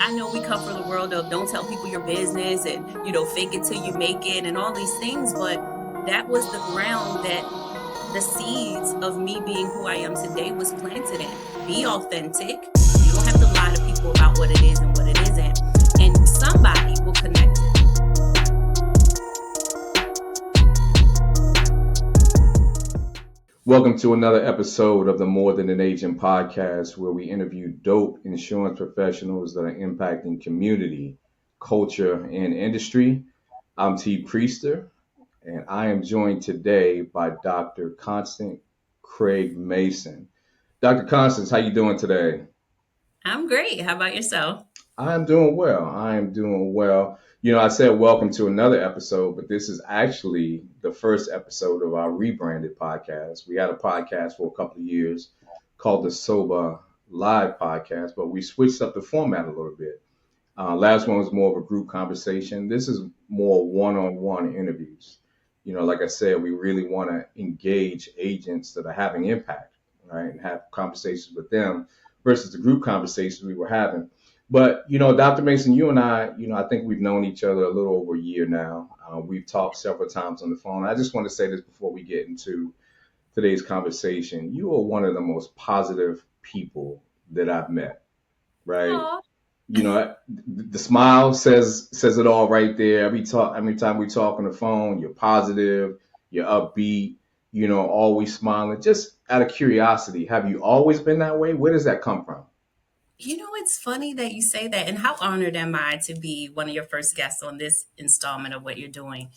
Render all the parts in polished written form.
I know we come from the world of don't tell people your business and, fake it till you make it and all these things. But that was the ground that the seeds of me being who I am today was planted in. Be authentic. You don't have to lie to people about what it is and what it isn't. And somebody will connect it. Welcome to another episode of the More Than an Agent podcast, where we interview dope insurance professionals that are impacting community, culture, and industry. I'm T. Priester, and I am joined today by Dr. Constance Craig-Mason. Dr. Constance, how you doing today? I'm great. How about yourself? I am doing well. I said welcome to another episode, but this is actually the first episode of our rebranded podcast. We had a podcast for a couple of years called the Soba Live Podcast, but we switched up the format a little bit. Last one was more of a group conversation. This is more one-on-one interviews. Like I said, we really want to engage agents that are having impact, right, and have conversations with them versus the group conversations we were having. But, Dr. Mason, you and I think we've known each other a little over a year now. We've talked several times on the phone. I just want to say this before we get into today's conversation. You are one of the most positive people that I've met, right? Aw. The smile says it all right there. Every time we talk on the phone, you're positive, you're upbeat, always smiling. Just out of curiosity, have you always been that way? Where does that come from? It's funny that you say that, and how honored am I to be one of your first guests on this installment of what you're doing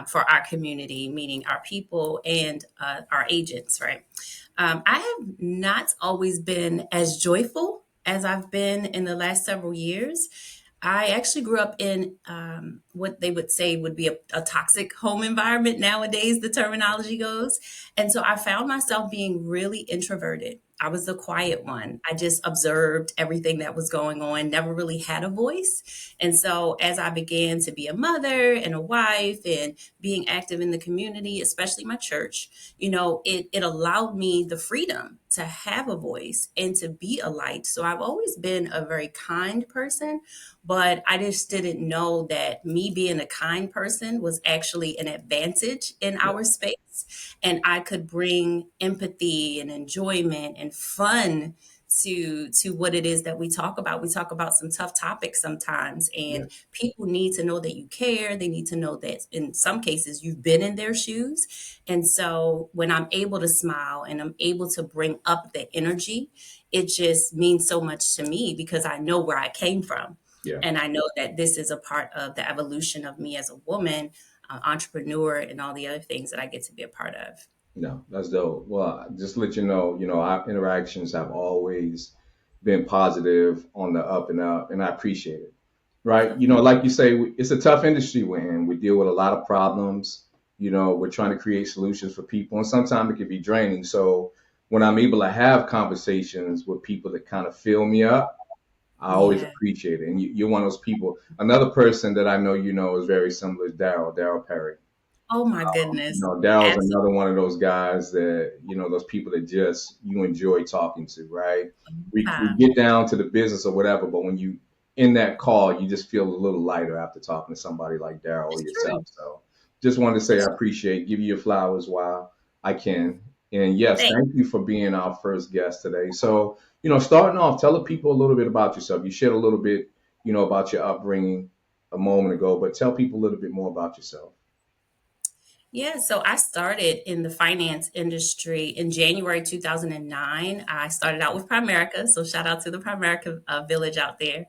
for our community, meaning our people and our agents, right? I have not always been as joyful as I've been in the last several years. I actually grew up in what they would say would be a toxic home environment nowadays, the terminology goes. And so I found myself being really introverted. I was the quiet one. I just observed everything that was going on, never really had a voice. And so as I began to be a mother and a wife and being active in the community, especially my church, it allowed me the freedom to have a voice and to be a light. So I've always been a very kind person, but I just didn't know that me being a kind person was actually an advantage in our space. And I could bring empathy and enjoyment and fun to what it is that we talk about. We talk about some tough topics sometimes, Yeah. and people need to know that you care. They need to know that in some cases you've been in their shoes. And so when I'm able to smile and I'm able to bring up the energy, it just means so much to me because I know where I came from. Yeah. And I know that this is a part of the evolution of me as a woman, entrepreneur, and all the other things that I get to be a part of. No, that's dope. Well, just to let you know, our interactions have always been positive on the up and up, and I appreciate it. Right? Like you say, it's a tough industry we're in. We deal with a lot of problems. We're trying to create solutions for people, and sometimes it can be draining. So when I'm able to have conversations with people that kind of fill me up, I always Yeah. appreciate it. And you're one of those people. Another person that I know is very similar is Daryl Perry. Oh my goodness. Daryl's Absolutely. another one of those guys that, those people that just you enjoy talking to, right? We get down to the business or whatever, but when you in that call, you just feel a little lighter after talking to somebody like Daryl or It's true. yourself. So just wanted to say I It's appreciate, give you your flowers while I can. And yes, Thank thank you for being our first guest today. So, starting off, tell the people a little bit about yourself. You shared a little bit, about your upbringing a moment ago, but tell people a little bit more about yourself. Yeah, so I started in the finance industry in January 2009. I started out with Primerica, so shout out to the Primerica village out there.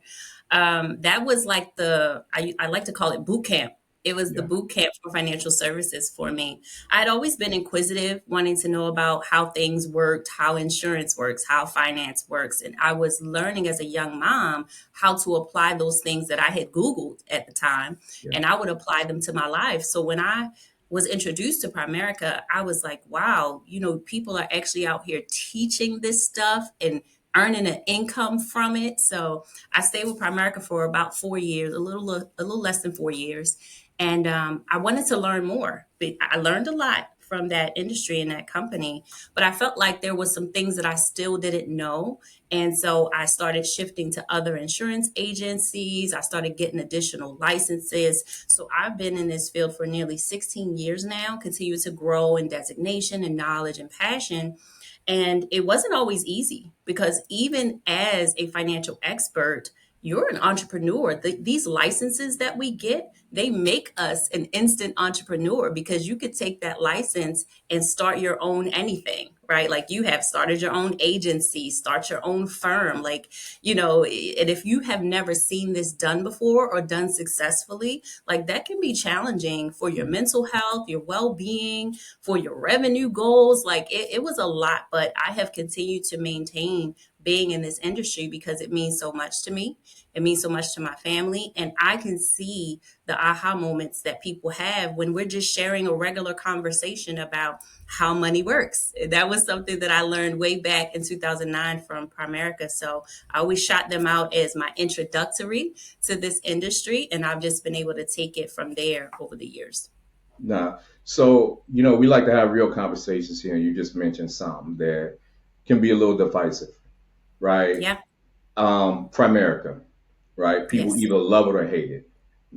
That was like I like to call it boot camp. It was the Yeah. boot camp for financial services for me. I'd always been inquisitive, wanting to know about how things worked, how insurance works, how finance works. And I was learning as a young mom how to apply those things that I had Googled at the time, Yeah. and I would apply them to my life. So when I was introduced to Primerica, I was like, wow, people are actually out here teaching this stuff and earning an income from it. So I stayed with Primerica for about 4 years, a little less than 4 years. And I wanted to learn more. But I learned a lot from that industry and that company, but I felt like there was some things that I still didn't know. And so I started shifting to other insurance agencies. I started getting additional licenses. So I've been in this field for nearly 16 years now, continue to grow in designation and knowledge and passion. And it wasn't always easy because even as a financial expert, you're an entrepreneur. These licenses that we get, they make us an instant entrepreneur because you could take that license and start your own anything, right? Like you have started your own agency, start your own firm, like, and if you have never seen this done before or done successfully, like that can be challenging for your mental health, your well-being, for your revenue goals. Like it was a lot, but I have continued to maintain being in this industry because it means so much to me. It means so much to my family. And I can see the aha moments that people have when we're just sharing a regular conversation about how money works. That was something that I learned way back in 2009 from Primerica. So I always shot them out as my introductory to this industry. And I've just been able to take it from there over the years. Nah. So, we like to have real conversations here, and you just mentioned something that can be a little divisive, right? Yeah. Primerica, right? People Yes, either love it or hate it.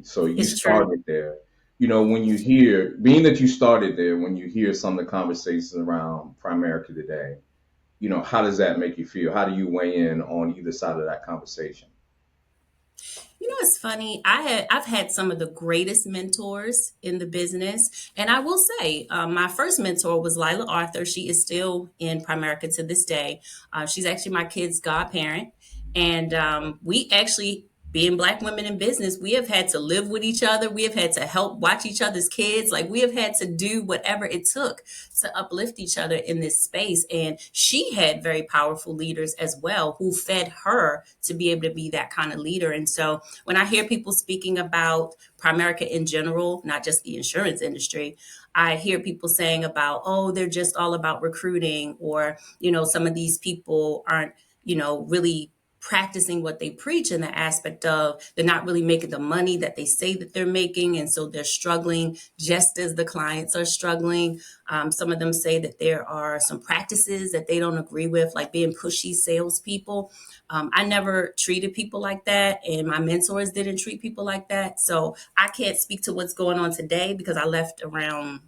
So you it's true. started there. When you hear, being that you started there, when you hear some of the conversations around Primerica today, how does that make you feel? How do you weigh in on either side of that conversation? It's funny. I've had some of the greatest mentors in the business, and I will say, my first mentor was Lila Arthur. She is still in Primerica to this day. She's actually my kid's godparent, and we actually, being Black women in business, we have had to live with each other. We have had to help watch each other's kids. Like we have had to do whatever it took to uplift each other in this space. And she had very powerful leaders as well who fed her to be able to be that kind of leader. And so when I hear people speaking about Primerica in general, not just the insurance industry, I hear people saying about, oh, they're just all about recruiting, or, some of these people aren't, really practicing what they preach in the aspect of they're not really making the money that they say that they're making. And so they're struggling just as the clients are struggling. Some of them say that there are some practices that they don't agree with, like being pushy salespeople. I never treated people like that, and my mentors didn't treat people like that. So I can't speak to what's going on today because I left around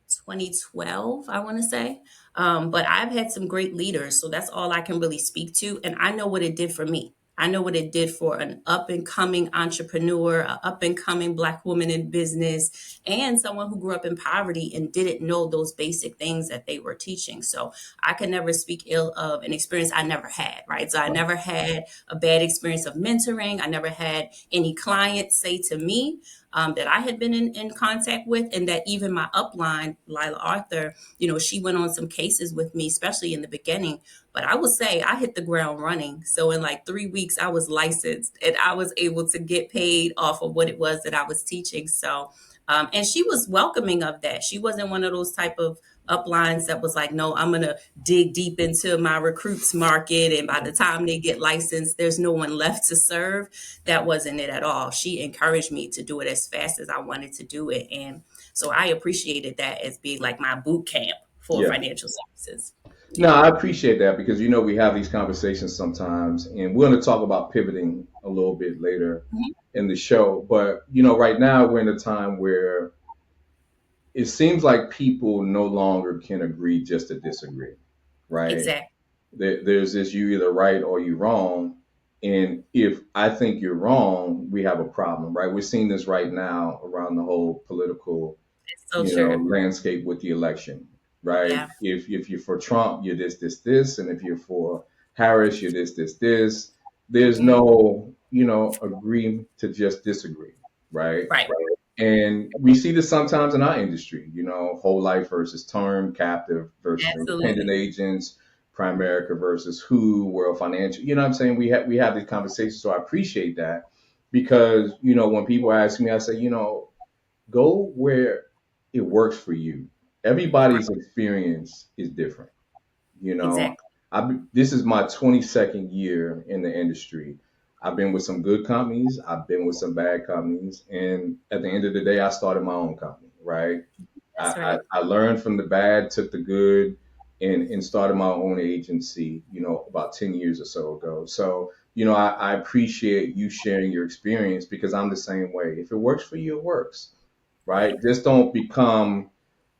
2012, I want to say. But I've had some great leaders, so that's all I can really speak to. And I know what it did for me. I know what it did for an up and coming entrepreneur, an up and coming Black woman in business, and someone who grew up in poverty and didn't know those basic things that they were teaching. So I can never speak ill of an experience I never had, right? So I Right. never had a bad experience of mentoring. I never had any clients say to me, that I had been in contact with, and that even my upline, Lila Arthur, she went on some cases with me, especially in the beginning. But I will say I hit the ground running. So in like 3 weeks, I was licensed and I was able to get paid off of what it was that I was teaching. So, and she was welcoming of that. She wasn't one of those type of uplines that was like, no, I'm going to dig deep into my recruits market. And by the time they get licensed, there's no one left to serve. That wasn't it at all. She encouraged me to do it as fast as I wanted to do it. And so I appreciated that as being like my boot camp for Yeah. financial services. No, Yeah. I appreciate that because we have these conversations sometimes, and we're going to talk about pivoting a little bit later Mhm. in the show. But right now we're in a time where it seems like people no longer can agree just to disagree, right? Exactly. There's this, you either right or you wrong, and if I think you're wrong, we have a problem, right? We're seeing this right now around the whole political It's so true. landscape with the election, right? Yeah. If you're for Trump, you're this, and if you're for Harris, you're this. There's Mhm. no, agree to just disagree, right? Right. And we see this sometimes in our industry, whole life versus term, captive versus independent Absolutely. agents, Primerica versus who, World Financial. You know what I'm saying? We have these conversations, so I appreciate that because when people ask me, I say, go where it works for you. Right. Everybody's experience is different. You know, Exactly. this is my 22nd year in the industry. I've been with some good companies. I've been with some bad companies. And at the end of the day, I started my own company, right? That's right. I learned from the bad, took the good, and started my own agency, about 10 years or so ago. So, I appreciate you sharing your experience because I'm the same way. If it works for you, it works, right? Right. Just don't become,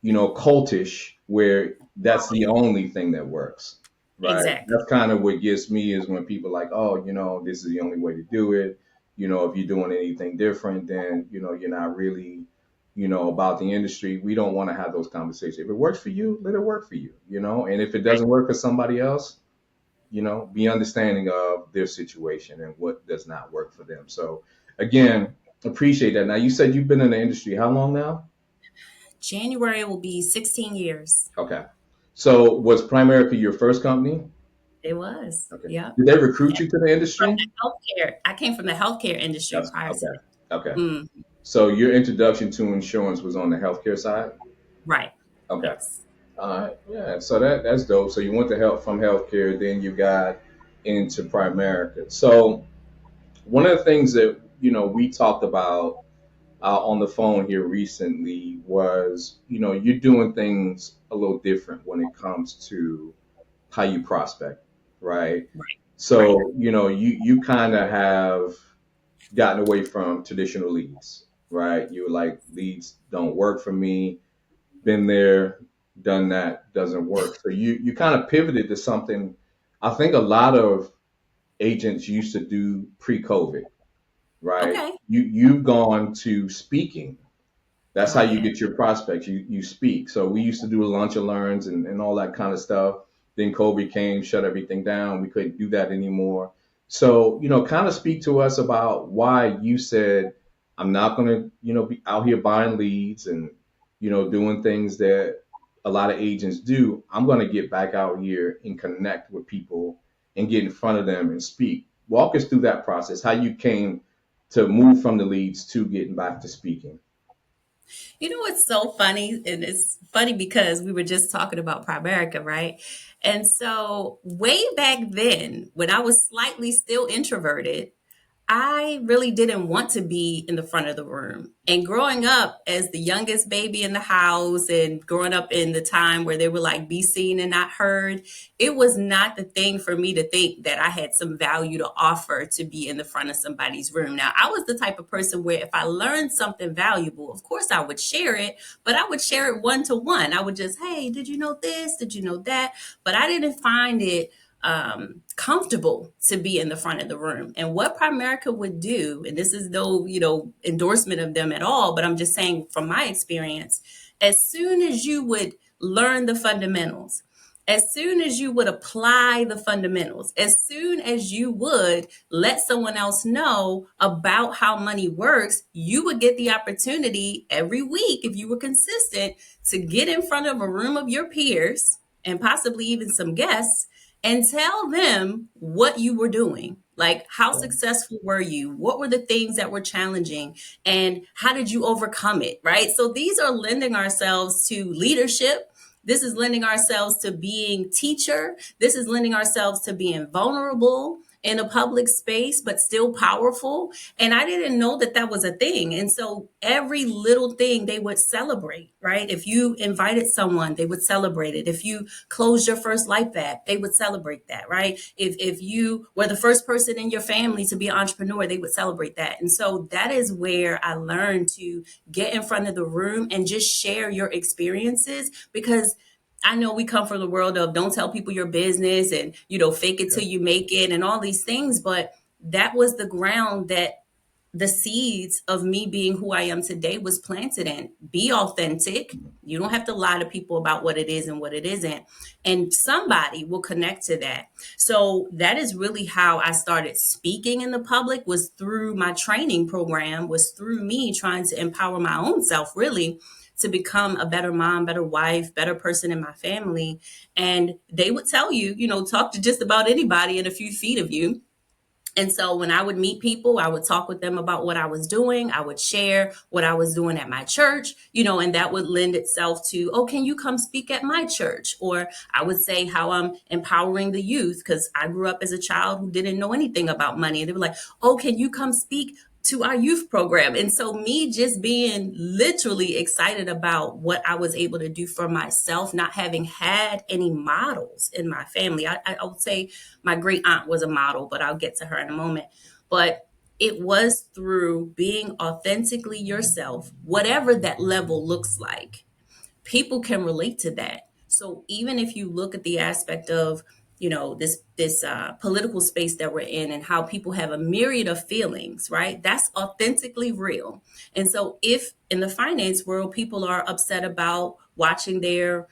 cultish where that's the only thing that works, right? Exactly. That's kind of what gets me is when people are like, oh, this is the only way to do it. If you're doing anything different, then, you're not really, about the industry. We don't want to have those conversations. If it works for you, let it work for you, and if it Right. doesn't work for somebody else, be understanding of their situation and what does not work for them. So again, appreciate that. Now you said you've been in the industry how long now? January will be 16 years. Okay. So was Primerica your first company? It was. Okay. Yeah. Did they recruit you to the industry? Healthcare. I came from the healthcare industry That's prior to okay. Okay. that. Mm, So your introduction to insurance was on the healthcare side? right. Okay. Yes. All right. Yeah. So that's dope. So you went to help from healthcare, then you got into Primerica. So one of the things that, we talked about on the phone here recently was, you're doing things a little different when it comes to how you prospect, right? Right. Right. So, you kind of have gotten away from traditional leads, right? You were like, leads don't work for me. Been there, done that, doesn't work. So you kind of pivoted to something I think a lot of agents used to do pre-COVID, right? Okay. You've gone to speaking. That's how I you have. get your prospects. You speak. So we used to do lunch and learns and all that kind of stuff. Then COVID came, shut everything down. We couldn't do that anymore. So, kind of speak to us about why you said, I'm not going to, be out here buying leads and, doing things that a lot of agents do. I'm going to get back out here and connect with people and get in front of them and speak. Walk us through that process, how you came to move from the leads to getting back to speaking. You know what's so funny? And it's funny because we were just talking about Primerica, right? And so, way back then, when I was slightly still introverted, I really didn't want to be in the front of the room. And growing up as the youngest baby in the house and growing up in the time where they were like be seen and not heard, it was not the thing for me to think that I had some value to offer to be in the front of somebody's room. Now, I was the type of person where if I learned something valuable, of course I would share it, but I would share it one to one. I would just, hey, did you know this? Did you know that? But I didn't find it comfortable to be in the front of the room. And what Primerica would do, and this is no, endorsement of them at all, but I'm just saying from my experience, as soon as you would learn the fundamentals, as soon as you would apply the fundamentals, as soon as you would let someone else know about how money works, you would get the opportunity every week, if you were consistent, to get in front of a room of your peers and possibly even some guests and tell them what you were doing. Like, how successful were you? What were the things that were challenging? And how did you overcome it? Right. So, these are lending ourselves to leadership. This is lending ourselves to being teacher. This is lending ourselves to being vulnerable in a public space, but still powerful. And I didn't know that that was a thing. And so every little thing they would celebrate, right? If you invited someone, they would celebrate it. If you closed your first life app, they would celebrate that, right? If you were the first person in your family to be an entrepreneur, they would celebrate that. And so that is where I learned to get in front of the room and just share your experiences, because I know we come from the world of don't tell people your business and, fake it Yeah. till you make it and all these things. But that was the ground that the seeds of me being who I am today was planted in. Be authentic. You don't have to lie to people about what it is and what it isn't. And somebody will connect to that. So that is really how I started speaking in the public, was through my training program, was through me trying to empower my own self, really, to become a better mom, better wife, better person in my family. And they would tell you, talk to just about anybody in a few feet of you. And so when I would meet people, I would talk with them about what I was doing. I would share what I was doing at my church, and that would lend itself to, oh, can you come speak at my church? Or I would say how I'm empowering the youth, because I grew up as a child who didn't know anything about money. And they were like, oh, can you come speak to our youth program. And so, me just being literally excited about what I was able to do for myself, not having had any models in my family. I would say my great aunt was a model, but I'll get to her in a moment. But it was through being authentically yourself, whatever that level looks like, people can relate to that. So even if you look at the aspect of, this political space that we're in and how people have a myriad of feelings, right? That's authentically real. And so if in the finance world people are upset about watching their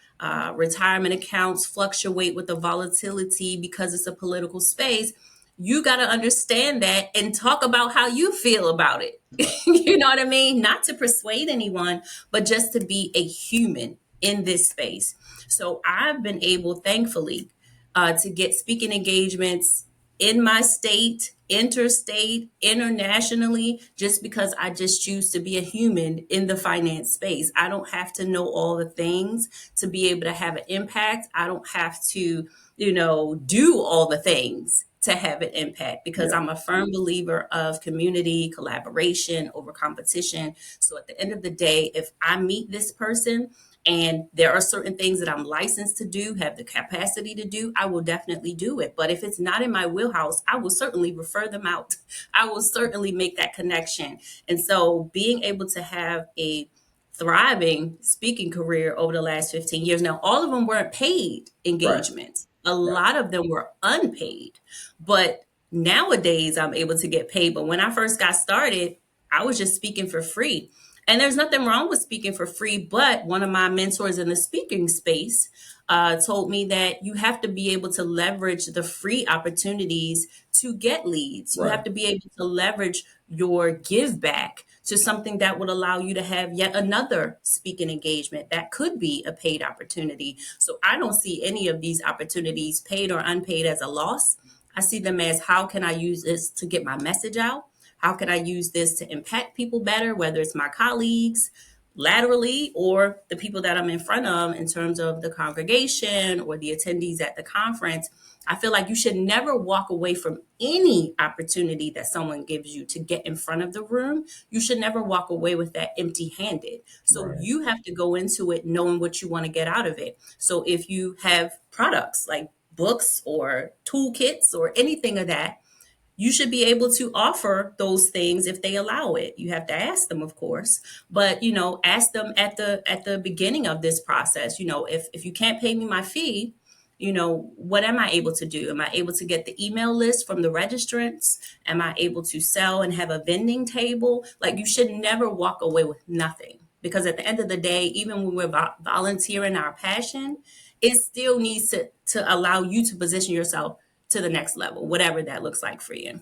retirement accounts fluctuate with the volatility because it's a political space, you got to understand that and talk about how you feel about it. You know what I mean? Not to persuade anyone, but just to be a human in this space. So I've been able, thankfully, to get speaking engagements in my state, interstate, internationally, just because I just choose to be a human in the finance space. I don't have to know all the things to be able to have an impact. I don't have to, do all the things to have an impact, because Yeah. I'm a firm believer of community, collaboration over competition. So at the end of the day, if I meet this person and there are certain things that I'm licensed to do, have the capacity to do, I will definitely do it. But if it's not in my wheelhouse, I will certainly refer them out. I will certainly make that connection. And so being able to have a thriving speaking career over the last 15 years. Now, all of them weren't paid Right. engagements. A Right. lot of them were unpaid. But nowadays I'm able to get paid. But when I first got started, I was just speaking for free. And there's nothing wrong with speaking for free. But one of my mentors in the speaking space told me that you have to be able to leverage the free opportunities to get leads. You have Right. to be able to leverage your give back to something that would allow you to have yet another speaking engagement that could be a paid opportunity. So I don't see any of these opportunities, paid or unpaid, as a loss. I see them as, how can I use this to get my message out? How can I use this to impact people better, whether it's my colleagues laterally or the people that I'm in front of in terms of the congregation or the attendees at the conference? I feel like you should never walk away from any opportunity that someone gives you to get in front of the room. You should never walk away with that empty handed. So Right. you have to go into it knowing what you want to get out of it. So if you have products like books or toolkits or anything of that, you should be able to offer those things if they allow it. You have to ask them, of course, but ask them at the beginning of this process. If you can't pay me my fee, what am I able to do? Am I able to get the email list from the registrants? Am I able to sell and have a vending table? Like, you should never walk away with nothing, because at the end of the day, even when we're volunteering our passion, it still needs to allow you to position yourself to the next level, whatever that looks like for you.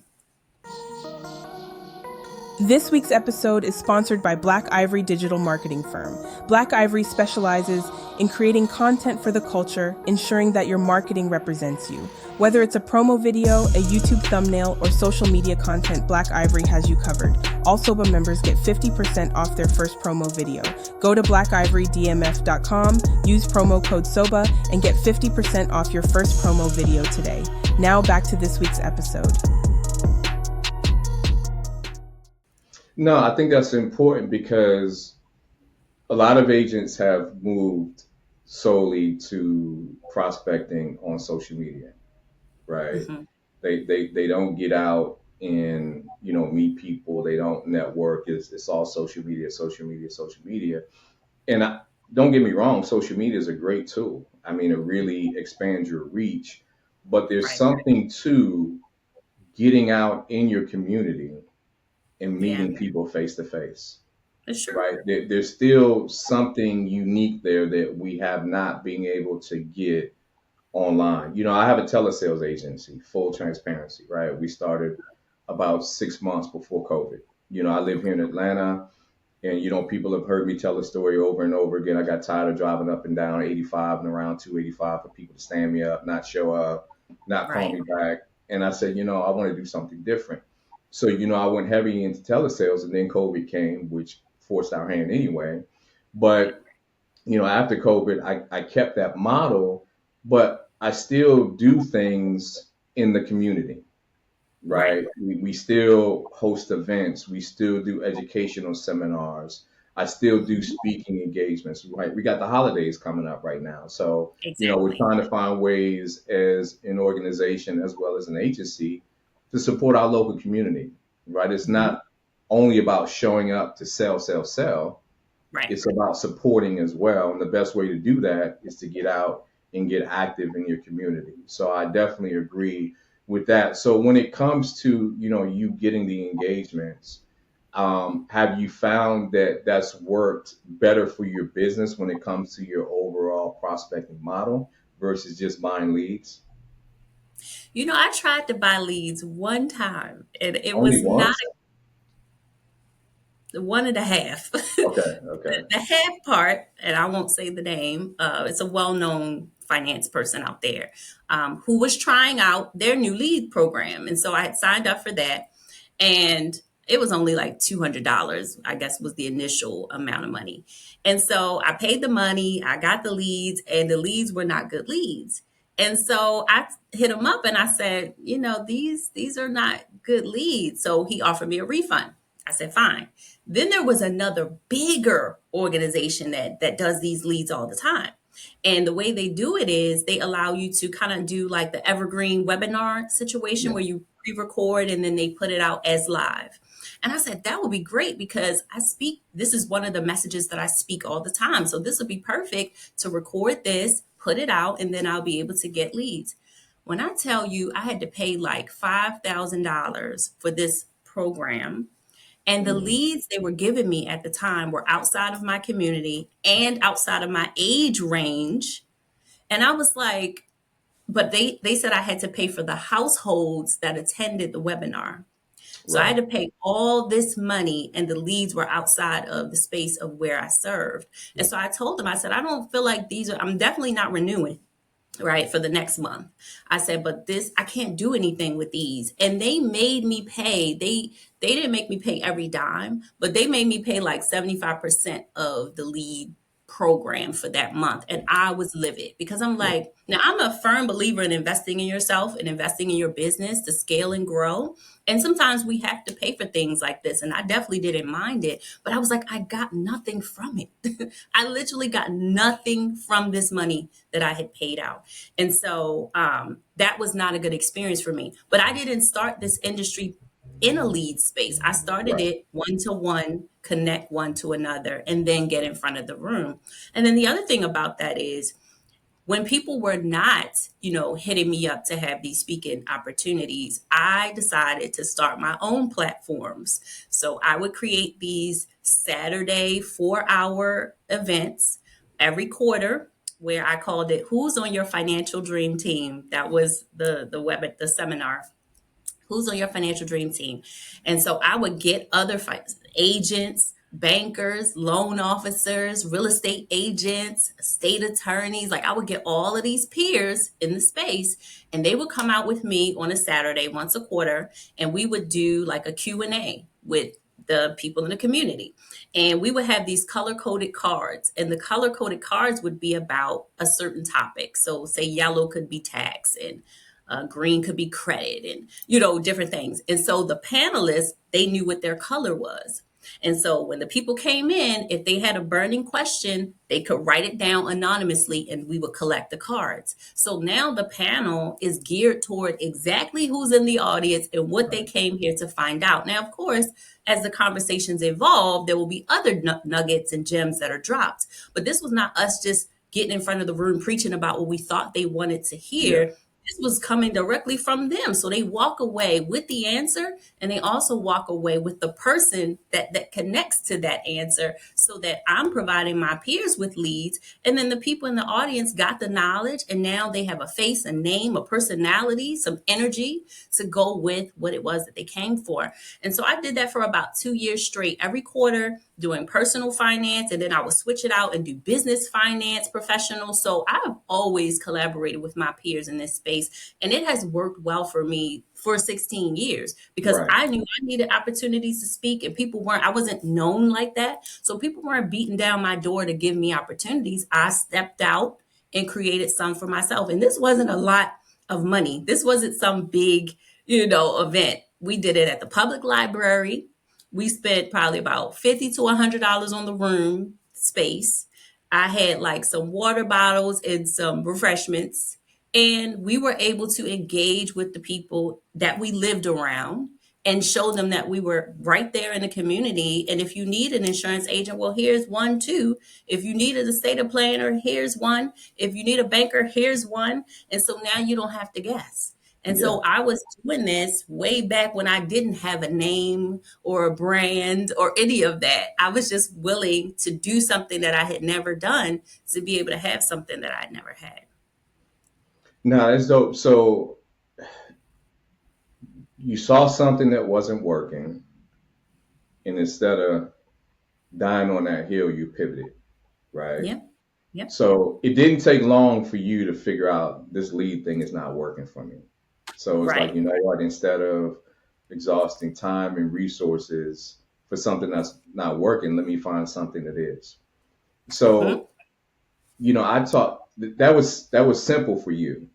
This week's episode is sponsored by Black Ivory digital marketing firm. Black Ivory specializes in creating content for the culture, ensuring that your marketing represents you. Whether it's a promo video, a YouTube thumbnail, or social media content, Black Ivory has you covered. All SOBA members get 50% off their first promo video. Go to blackivorydmf.com, use promo code SOBA, and get 50% off your first promo video today. Now back to this week's episode. No, I think that's important because a lot of agents have moved solely to prospecting on social media, right? Mm-hmm. They don't get out and meet people. They don't network. It's all social media, social media, social media. And don't get me wrong, social media is a great tool. I mean, it really expands your reach, but there's Right. something to getting out in your community and Yeah, meeting people face to face, it's true. right? There's still something unique there that we have not been able to get online. I have a telesales agency, full transparency, right? We started about 6 months before COVID. I live here in Atlanta, and people have heard me tell the story over and over again. I got tired of driving up and down 85 and around 285 for people to stand me up, not show up, not call Right. me back. And I said, I want to do something different. So, I went heavy into telesales, and then COVID came, which forced our hand anyway. Right. But, after COVID, I kept that model, but I still do things in the community, Right. right? We still host events. We still do educational seminars. I still do Mhm. speaking engagements, right? We got the holidays coming up right now. So, we're Exactly. trying to find ways as an organization as well as an agency to support our local community, right? It's Mhm. not only about showing up to sell, sell, sell. Right. It's about supporting as well. And the best way to do that is to get out and get active in your community. So I definitely agree with that. So when it comes to, you getting the engagements, have you found that that's worked better for your business when it comes to your overall prospecting model versus just buying leads? I tried to buy leads one time, and it Only was not once? one and a half. Okay, okay. The half part, and I won't say the name, it's a well known finance person out there who was trying out their new lead program. And so I had signed up for that. And it was only like $200, I guess, was the initial amount of money. And so I paid the money, I got the leads, and the leads were not good leads. And so I hit him up and I said, these are not good leads. So he offered me a refund. I said, fine. Then there was another bigger organization that does these leads all the time. And the way they do it is they allow you to kind of do like the evergreen webinar situation Yeah, where you pre-record and then they put it out as live. And I said, that would be great because this is one of the messages that I speak all the time. So this would be perfect to record this, put it out, and then I'll be able to get leads. When I tell you I had to pay like $5,000 for this program, and the mm, leads they were giving me at the time were outside of my community and outside of my age range. And I was like, but they said I had to pay for the households that attended the webinar. So I had right. to pay all this money, and the leads were outside of the space of where I served. And Yeah, so I told them, I said, I don't feel like I'm definitely not renewing, right, for the next month. I said, but I can't do anything with these. And they made me pay. They didn't make me pay every dime, but they made me pay like 75% of the lead program for that month. And I was livid because I'm yeah, like, now I'm a firm believer in investing in yourself and investing in your business to scale and grow. And sometimes we have to pay for things like this. And I definitely didn't mind it, but I was like, I got nothing from it. I literally got nothing from this money that I had paid out. And so that was not a good experience for me. But I didn't start this industry in a lead space. I started right. it one to one, connect one to another, and then get in front of the room. And then the other thing about that is when people were not, hitting me up to have these speaking opportunities, I decided to start my own platforms. So I would create these Saturday 4-hour events every quarter where I called it Who's on Your Financial Dream Team? That was the seminar. Who's on your financial dream team? And so I would get other agents, bankers, loan officers, real estate agents, state attorneys. Like I would get all of these peers in the space and they would come out with me on a Saturday once a quarter and we would do like a Q&A with the people in the community. And we would have these color coded cards, and the color coded cards would be about a certain topic. So, say yellow could be tax, and green could be credit, and different things. And so the panelists, they knew what their color was. And so when the people came in, if they had a burning question, they could write it down anonymously and we would collect the cards. So now the panel is geared toward exactly who's in the audience and what they came here to find out. Now, of course, as the conversations evolve, there will be other nuggets and gems that are dropped. But this was not us just getting in front of the room preaching about what we thought they wanted to Yeah, hear. This was coming directly from them. So they walk away with the answer and they also walk away with the person that connects to that answer so that I'm providing my peers with leads. And then the people in the audience got the knowledge and now they have a face, a name, a personality, some energy to go with what it was that they came for. And so I did that for about 2 years straight, every quarter doing personal finance. And then I would switch it out and do business finance professional. So I've always collaborated with my peers in this space. And it has worked well for me for 16 years because right. I knew I needed opportunities to speak and I wasn't known like that. So people weren't beating down my door to give me opportunities. I stepped out and created some for myself. And this wasn't a lot of money. This wasn't some big event. We did it at the public library. We spent probably about $50 to $100 on the room space. I had like some water bottles and some refreshments, and we were able to engage with the people that we lived around and show them that we were right there in the community. And if you need an insurance agent, well, here's one too. If you need an estate planner, here's one. If you need a banker, here's one. And so now you don't have to guess. And Yeah. so I was doing this way back when I didn't have a name or a brand or any of that. I was just willing to do something that I had never done to be able to have something that I'd never had. No, that's dope. So you saw something that wasn't working, and instead of dying on that hill, you pivoted, right? Yep. Yep. So it didn't take long for you to figure out this lead thing is not working for me. So it's like, Right. you know what, instead of exhausting time and resources for something that's not working, let me find something that is. Hmm. So, you know, that was simple for you.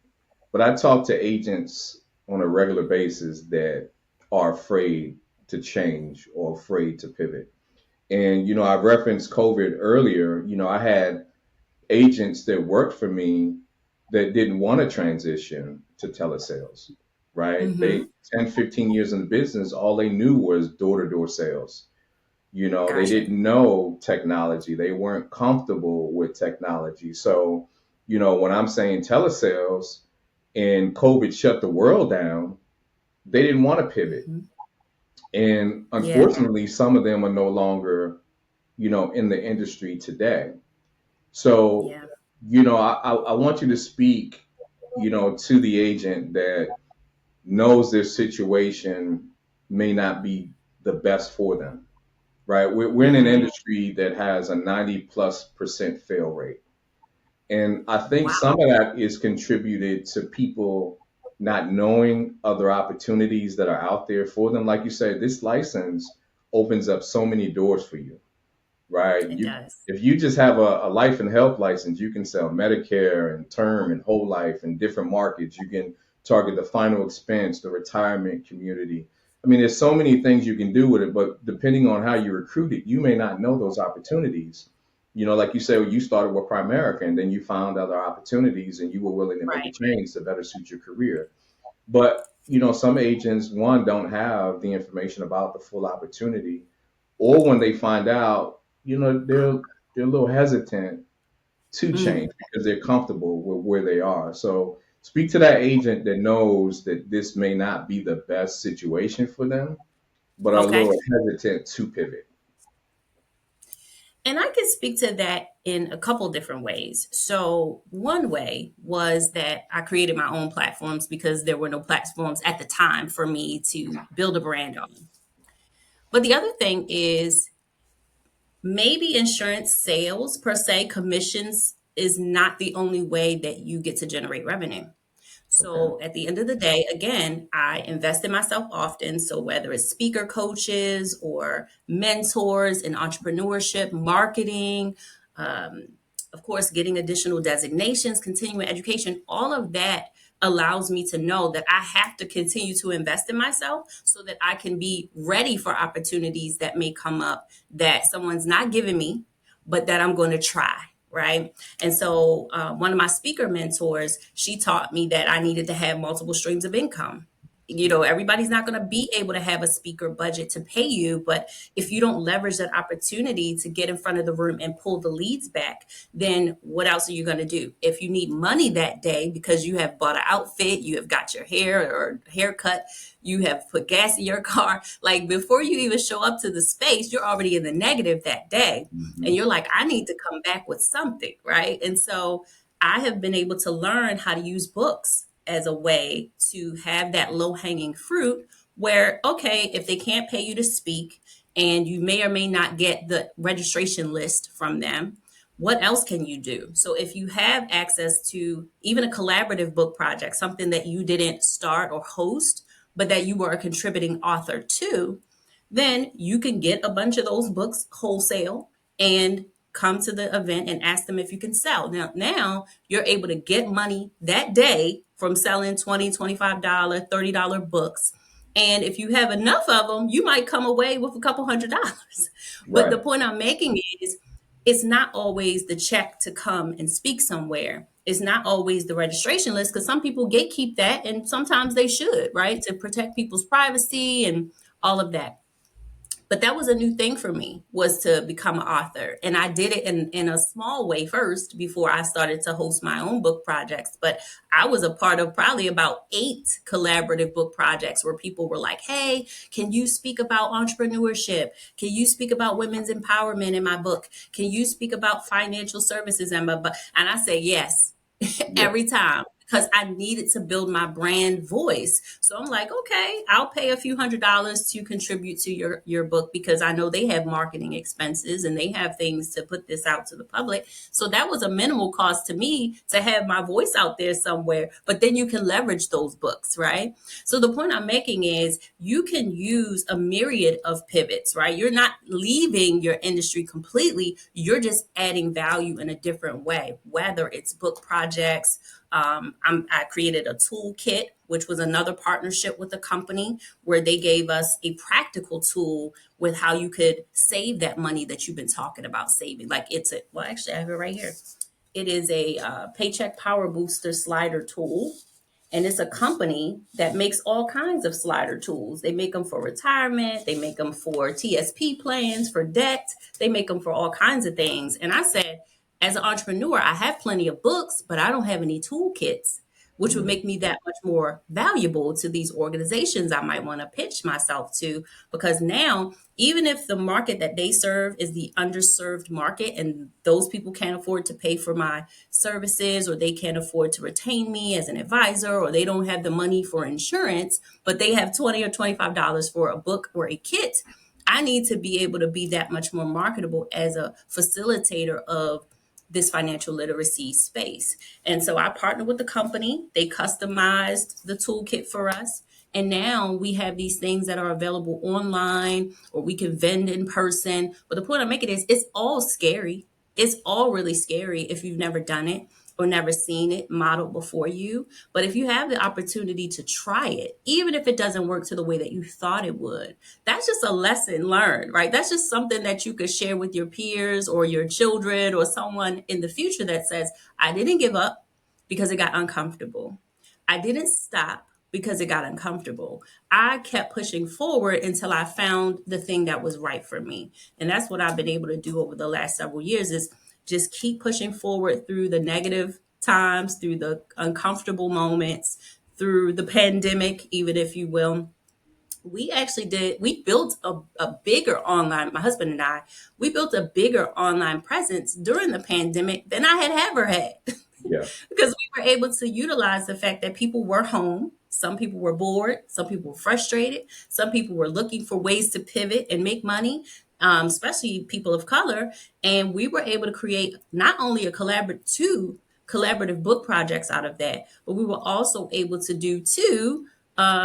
But I talk to agents on a regular basis that are afraid to change or afraid to pivot. And, you know, I referenced COVID earlier. You know, I had agents that worked for me that didn't want to transition to telesales, right? They Hmm. 10, 15 years in the business, all they knew was door to door sales. You know, they Gotcha. didn't know technology. They weren't comfortable with technology. So, you know, when I'm saying telesales and COVID shut the world down, they didn't want to pivot. Hmm. And Yeah. unfortunately, some of them are no longer, you know, in the industry today. So, Yeah. you know, I want you to speak, you know, to the agent that knows their situation may not be the best for them, right? We're in an Hmm. industry that has a 90+% fail rate. And I think Wow. some of that is contributed to people not knowing other opportunities that are out there for them. Like you said, this license opens up so many doors for you, right? It does. If you just have a life and health license, you can sell Medicare and term and whole life in different markets. You can target the final expense, the retirement community. I mean, there's so many things you can do with it, but depending on how you recruit it, you may not know those opportunities. You know, like you said, you started with Primerica and then you found other opportunities and you were willing to make a Right. change to better suit your career. But, you know, some agents, one, don't have the information about the full opportunity, or when they find out, you know, they're a little hesitant to Mm. change because they're comfortable with where they are. So speak to that agent that knows that this may not be the best situation for them, but are a Okay. little hesitant to pivot. And I can speak to that in a couple different ways. So, one way was that I created my own platforms because there were no platforms at the time for me to build a brand on. But the other thing is maybe insurance sales per se, commissions is not the only way that you get to generate revenue. Okay. So at the end of the day, again, I invest in myself often. So whether it's speaker coaches or mentors in entrepreneurship, marketing, um, of course, getting additional designations, continuing education, all of that allows me to know that I have to continue to invest in myself so that I can be ready for opportunities that may come up that someone's not giving me, but that I'm going to try. Right. And so, one of my speaker mentors, she taught me that I needed to have multiple streams of income. Everybody's not going to be able to have a speaker budget to pay you, but if you don't leverage that opportunity to get in front of the room and pull the leads back, then what else are you going to do? If you need money that day because you have bought an outfit, you have got your hair or haircut, you have put gas in your car, like before you even show up to the space, you're already in the negative that day. And Hmm. you're like, I need to come back with something, right? And so I have been able to learn how to use books as a way to have that low hanging fruit where, okay, if they can't pay you to speak and you may or may not get the registration list from them, what else can you do? So if you have access to even a collaborative book project, something that you didn't start or host, but that you were a contributing author to, then you can get a bunch of those books wholesale and come to the event and ask them if you can sell. Now you're able to get money that day from selling $20, $25, $30 books. And if you have enough of them, you might come away with a couple $100s. But the Right. point I'm making is it's not always the check to come and speak somewhere. It's not always the registration list because some people gatekeep that and sometimes they should, right? To protect people's privacy and all of that. But that was a new thing for me, was to become an author, and I did it in a small way first before I started to host my own book projects. But I was a part of probably about 8 collaborative book projects where people were like, hey, can you speak about entrepreneurship? Can you speak about women's empowerment in my book? Can you speak about financial services in my book? And I say yes Yeah. every time because I needed to build my brand voice. So I'm like, okay, I'll pay a few $100s to contribute to your book because I know they have marketing expenses and they have things to put this out to the public. So that was a minimal cost to me to have my voice out there somewhere. But then you can leverage those books, right? So the point I'm making is you can use a myriad of pivots, right? You're not leaving your industry completely. You're just adding value in a different way, whether it's book projects. I created a toolkit, which was another partnership with a company where they gave us a practical tool with how you could save that money that you've been talking about saving. Like well, actually, I have it right here. It is a paycheck power booster slider tool. And it's a company that makes all kinds of slider tools. They make them for retirement. They make them for TSP plans, for debt. They make them for all kinds of things. And I said, as an entrepreneur, I have plenty of books, but I don't have any toolkits, which would Mhm. make me that much more valuable to these organizations I might want to pitch myself to. Because now, even if the market that they serve is the underserved market and those people can't afford to pay for my services, or they can't afford to retain me as an advisor, or they don't have the money for insurance, but they have $20 or $25 for a book or a kit, I need to be able to be that much more marketable as a facilitator of this financial literacy space. And so I partnered with the company. They customized the toolkit for us. And now we have these things that are available online or we can vend in person. But the point I'm making is it's all scary. It's all really scary if you've never done it or never seen it modeled before you. But if you have the opportunity to try it, even if it doesn't work to the way that you thought it would, that's just a lesson learned, right? That's just something that you could share with your peers or your children or someone in the future that says, I didn't give up because it got uncomfortable. I didn't stop because it got uncomfortable. I kept pushing forward until I found the thing that was right for me. And that's what I've been able to do over the last several years is just keep pushing forward through the negative times, through the uncomfortable moments, through the pandemic, even if you will. We built a bigger online, my husband and I, we built a bigger online presence during the pandemic than I had ever had. Yeah. Because we were able to utilize the fact that people were home. Some people were bored. Some people were frustrated. Some people were looking for ways to pivot and make money, especially people of color. And we were able to create not only two collaborative book projects out of that, but we were also able to do 2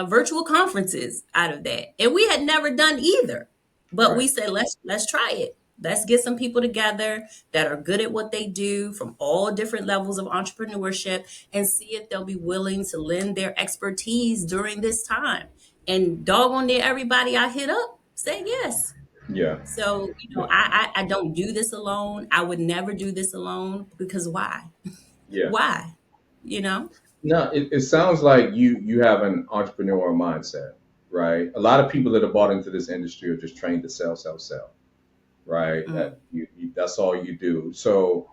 virtual conferences out of that. And we had never done either. But Right. we said, let's try it. Let's get some people together that are good at what they do from all different levels of entrepreneurship and see if they'll be willing to lend their expertise during this time. And doggone near everybody I hit up said yes. Yeah. So, Yeah. I don't do this alone. I would never do this alone because why? Yeah. Why? You know? No, it sounds like you have an entrepreneurial mindset, right? A lot of people that are bought into this industry are just trained to sell, sell, sell, right? Mm, That's all you do. So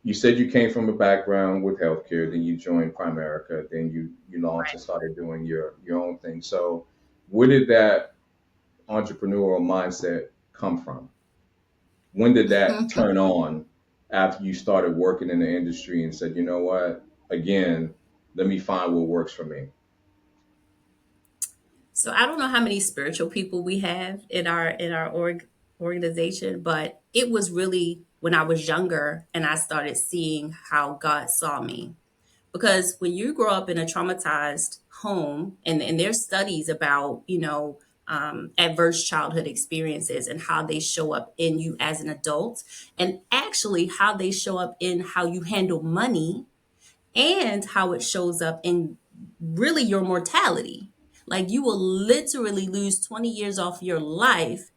you said you came from a background with healthcare, then you joined Primerica, then you launched and started doing your own thing. So where did that entrepreneurial mindset come from? When did that right. turn on after you started working in the industry and said, you know what, again, let me find what works for me? So I don't know how many spiritual people we have in our organization, but it was really when I was younger and I started seeing how God saw me. Because when you grow up in a traumatized home, and there's studies about, adverse childhood experiences and how they show up in you as an adult, and actually how they show up in how you handle money and how it shows up in really your mortality. Like you will literally lose 20 years off your life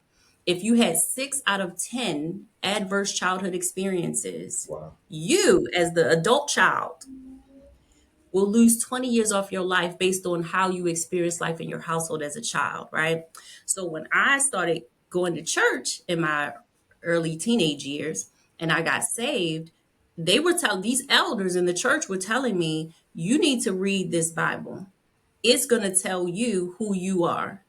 if you had 6 out of 10 adverse childhood experiences. Wow. You, as the adult child, will lose 20 years off your life based on how you experience life in your household as a child, right? So when I started going to church in my early teenage years and I got saved, they were telling these elders in the church were telling me, you need to read this Bible. It's going to tell you who you are.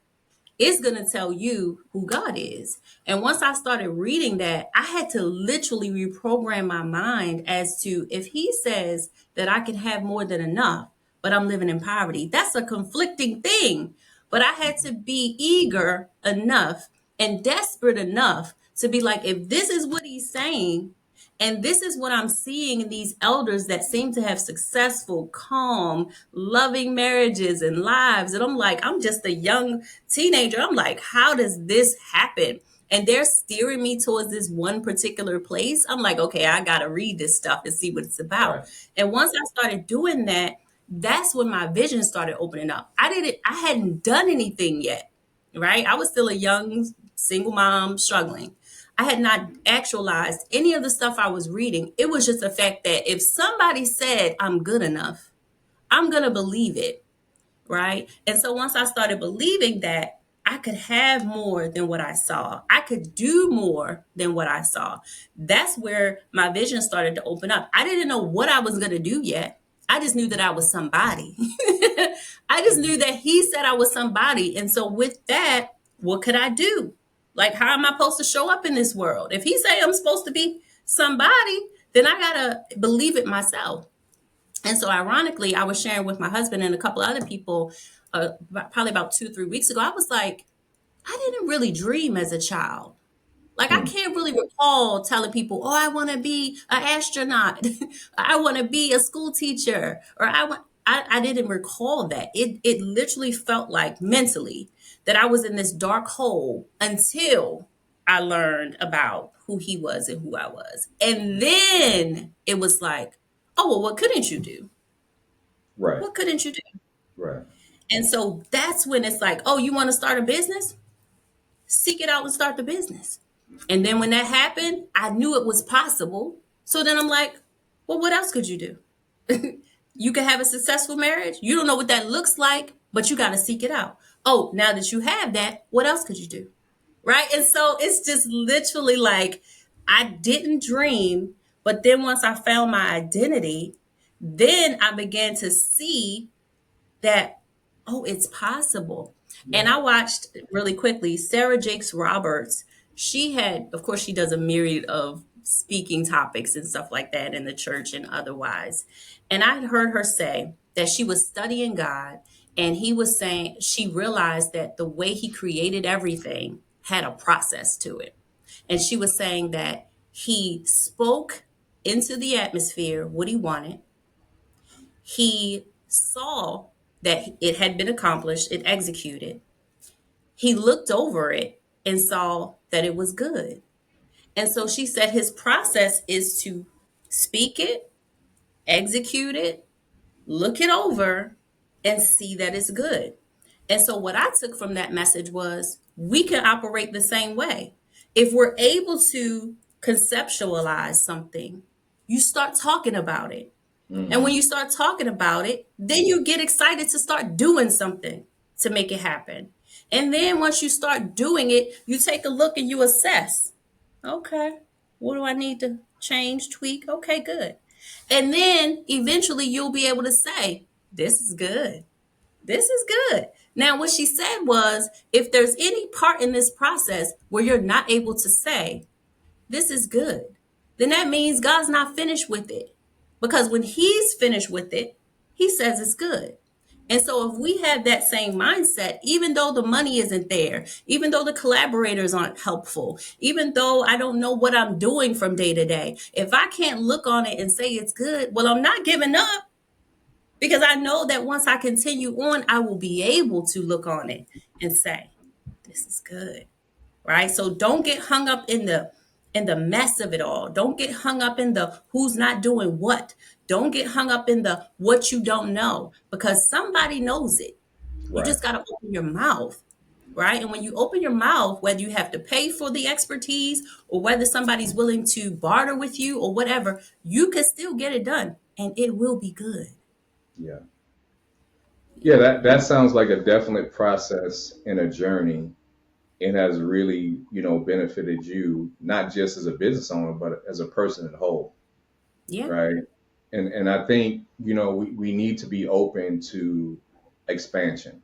It's going to tell you who God is. And once I started reading that, I had to literally reprogram my mind as to if he says that I can have more than enough, but I'm living in poverty, that's a conflicting thing. But I had to be eager enough and desperate enough to be like, if this is what he's saying, and this is what I'm seeing in these elders that seem to have successful, calm, loving marriages and lives. And I'm like, I'm just a young teenager. I'm like, how does this happen? And they're steering me towards this one particular place. I'm like, okay, I got to read this stuff and see what it's about. Right. And once I started doing that, that's when my vision started opening up. I hadn't done anything yet, right? I was still a young single mom struggling. I had not actualized any of the stuff I was reading. It was just the fact that if somebody said I'm good enough, I'm going to believe it, right? And so once I started believing that, I could have more than what I saw. I could do more than what I saw. That's where my vision started to open up. I didn't know what I was going to do yet. I just knew that I was somebody. I just knew that he said I was somebody. And so with that, what could I do? Like, how am I supposed to show up in this world? If he say I'm supposed to be somebody, then I got to believe it myself. And so ironically, I was sharing with my husband and a couple other people probably about 2, 3 weeks ago. I was like, I didn't really dream as a child. Like, I Mm. can't really recall telling people, oh, I want to be an astronaut. I want to be a school teacher. Or I didn't recall that. It literally felt like mentally that I was in this dark hole until I learned about who he was and who I was. And then it was like, oh, well, what couldn't you do? Right. What couldn't you do? Right. And so that's when it's like, oh, you want to start a business? Seek it out and start the business. And then when that happened, I knew it was possible. So then I'm like, well, what else could you do? You can have a successful marriage. You don't know what that looks like, but you got to seek it out. Oh, now that you have that, what else could you do? Right. And so it's just literally like I didn't dream. But then once I found my identity, then I began to see that, oh, it's possible. And Yeah. I watched really quickly Sarah Jakes Roberts. She had, of course, she does a myriad of speaking topics and stuff like that in the church and otherwise. And I had heard her say that she was studying God, and he was saying she realized that the way he created everything had a process to it. And she was saying that he spoke into the atmosphere what he wanted. He saw that it had been accomplished, it executed. He looked over it and saw that it was good. And so she said his process is to speak it, execute it, look it over, and see that it's good. And so what I took from that message was we can operate the same way. If we're able to conceptualize something, you start talking about it. And Hmm. when you start talking about it, then you get excited to start doing something to make it happen. And then once you start doing it, you take a look and you assess. Okay, what do I need to change, tweak? Okay, good. And then eventually you'll be able to say, this is good. This is good. Now, what she said was if there's any part in this process where you're not able to say, this is good, then that means God's not finished with it. Because when he's finished with it, he says it's good. And so if we have that same mindset, even though the money isn't there, even though the collaborators aren't helpful, even though I don't know what I'm doing from day to day, if I can't look on it and say it's good, well, I'm not giving up because I know that once I continue on, I will be able to look on it and say, this is good. Right? So don't get hung up in the in the mess of it all. Don't get hung up in the who's not doing what. Don't get hung up in the what you don't know, because somebody knows it. You Right. just got to open your mouth, right? And when you open your mouth, whether you have to pay for the expertise or whether somebody's willing to barter with you or whatever, you can still get it done and it will be good. Yeah. Yeah, Yeah. that sounds like a definite process and a journey, and has really, benefited you not just as a business owner, but as a person at whole, Yeah. right? And I think, we need to be open to expansion,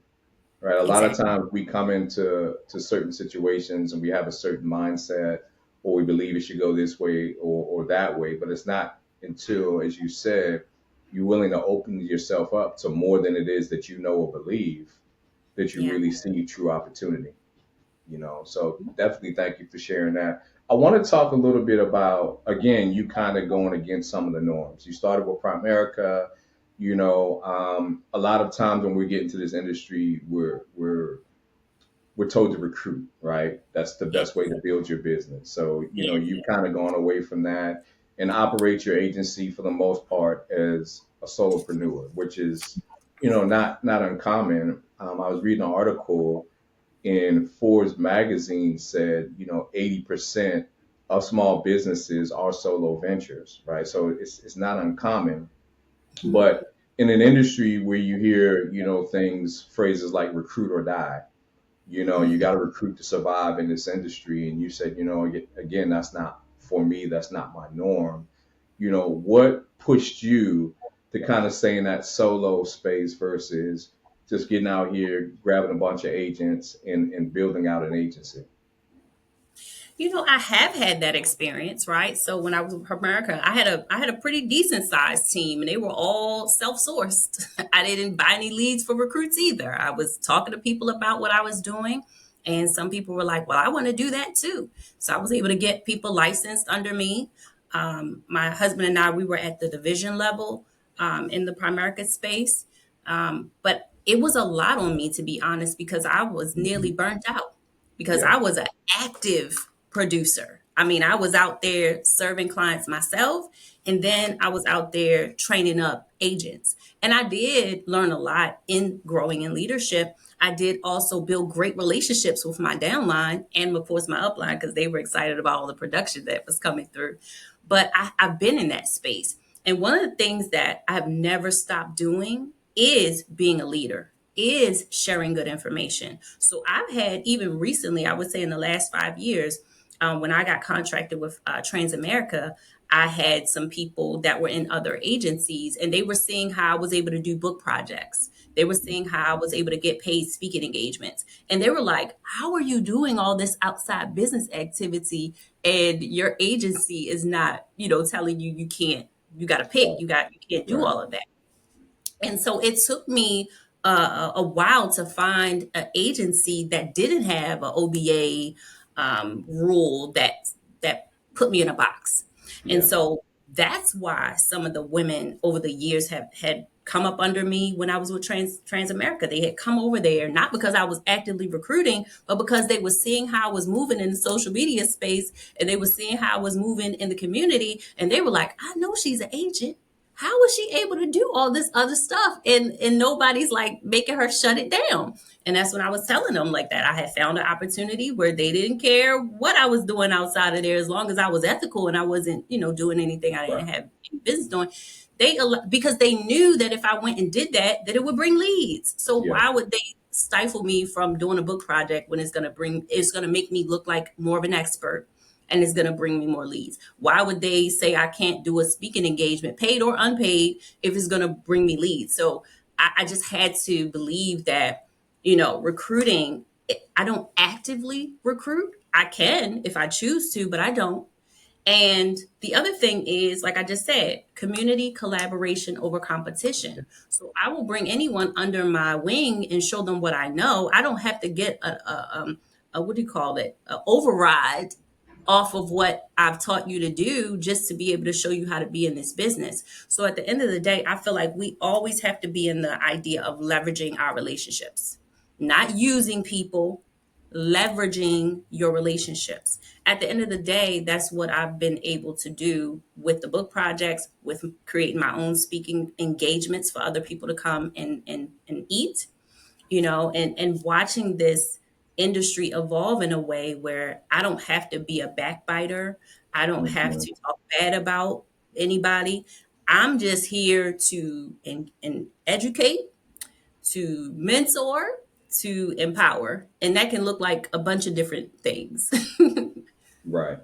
right? A lot of Exactly. times we come into certain situations and we have a certain mindset, or we believe it should go this way or that way, but it's not until, as you said, you're willing to open yourself up to more than it is that you know or believe, that you Yeah. really see true opportunity. So definitely thank you for sharing that. I want to talk a little bit about, again, you kind of going against some of the norms. You started with Primerica. A lot of times when we get into this industry, we're told to recruit, right? That's the Yeah. best way to build your business. So, Yeah. you've kind of gone away from that and operate your agency for the most part as a solopreneur, which is, not uncommon. I was reading an article in Forbes magazine said, 80% of small businesses are solo ventures, right? So it's not uncommon, Mhm. but in an industry where you hear, phrases like recruit or die, you got to recruit to survive in this industry. And you said, again, that's not for me. That's not my norm. What pushed you to kind of stay in that solo space versus just getting out here, grabbing a bunch of agents and building out an agency? I have had that experience, right? So when I was with America, I had a pretty decent sized team, and they were all self sourced. I didn't buy any leads for recruits either. I was talking to people about what I was doing, and some people were like, "Well, I want to do that too." So I was able to get people licensed under me. My husband and I, we were at the division level in the Primerica space, but it was a lot on me, to be honest, because I was nearly Mhm. burnt out because Yeah, I was an active producer. I mean, I was out there serving clients myself, and then I was out there training up agents. And I did learn a lot in growing in leadership. I did also build great relationships with my downline and, of course, my upline, because they were excited about all the production that was coming through. But I've been in that space. And one of the things that I've never stopped doing is being a leader, is sharing good information. So I've had, even recently, I would say in the last 5 years, when I got contracted with Transamerica, I had some people that were in other agencies, and they were seeing how I was able to do book projects. They were seeing how I was able to get paid speaking engagements. And they were like, "How are you doing all this outside business activity and your agency is not, telling you you can't, you got to pick, right, you can't do right. all of that?" And so it took me a while to find an agency that didn't have an OBA rule that put me in a box. And Yeah, so that's why some of the women over the years have had come up under me when I was with Transamerica. They had come over there not because I was actively recruiting, but because they were seeing how I was moving in the social media space, and they were seeing how I was moving in the community, and they were like, "I know she's an agent. How was she able to do all this other stuff, and nobody's like making her shut it down?" And that's when I was telling them like that I had found an opportunity where they didn't care what I was doing outside of there, as long as I was ethical and I wasn't, doing anything I right. didn't have any business doing. Because they knew that if I went and did that, that it would bring leads. So Yeah, why would they stifle me from doing a book project when it's going to make me look like more of an expert, and it's going to bring me more leads? Why would they say I can't do a speaking engagement, paid or unpaid, if it's going to bring me leads? So I just had to believe that, recruiting, I don't actively recruit. I can if I choose to, but I don't. And the other thing is, like I just said, community collaboration over competition. So I will bring anyone under my wing and show them what I know. I don't have to get a what do you call it, a override off of what I've taught you to do just to be able to show you how to be in this business. So at the end of the day, I feel like we always have to be in the idea of leveraging our relationships, not using people, leveraging your relationships. At the end of the day, that's what I've been able to do with the book projects, with creating my own speaking engagements for other people to come and eat, and watching this industry evolve in a way where I don't have to be a backbiter. I don't have Hmm. to talk bad about anybody. I'm just here to and educate, to mentor, to empower. And that can look like a bunch of different things. Right.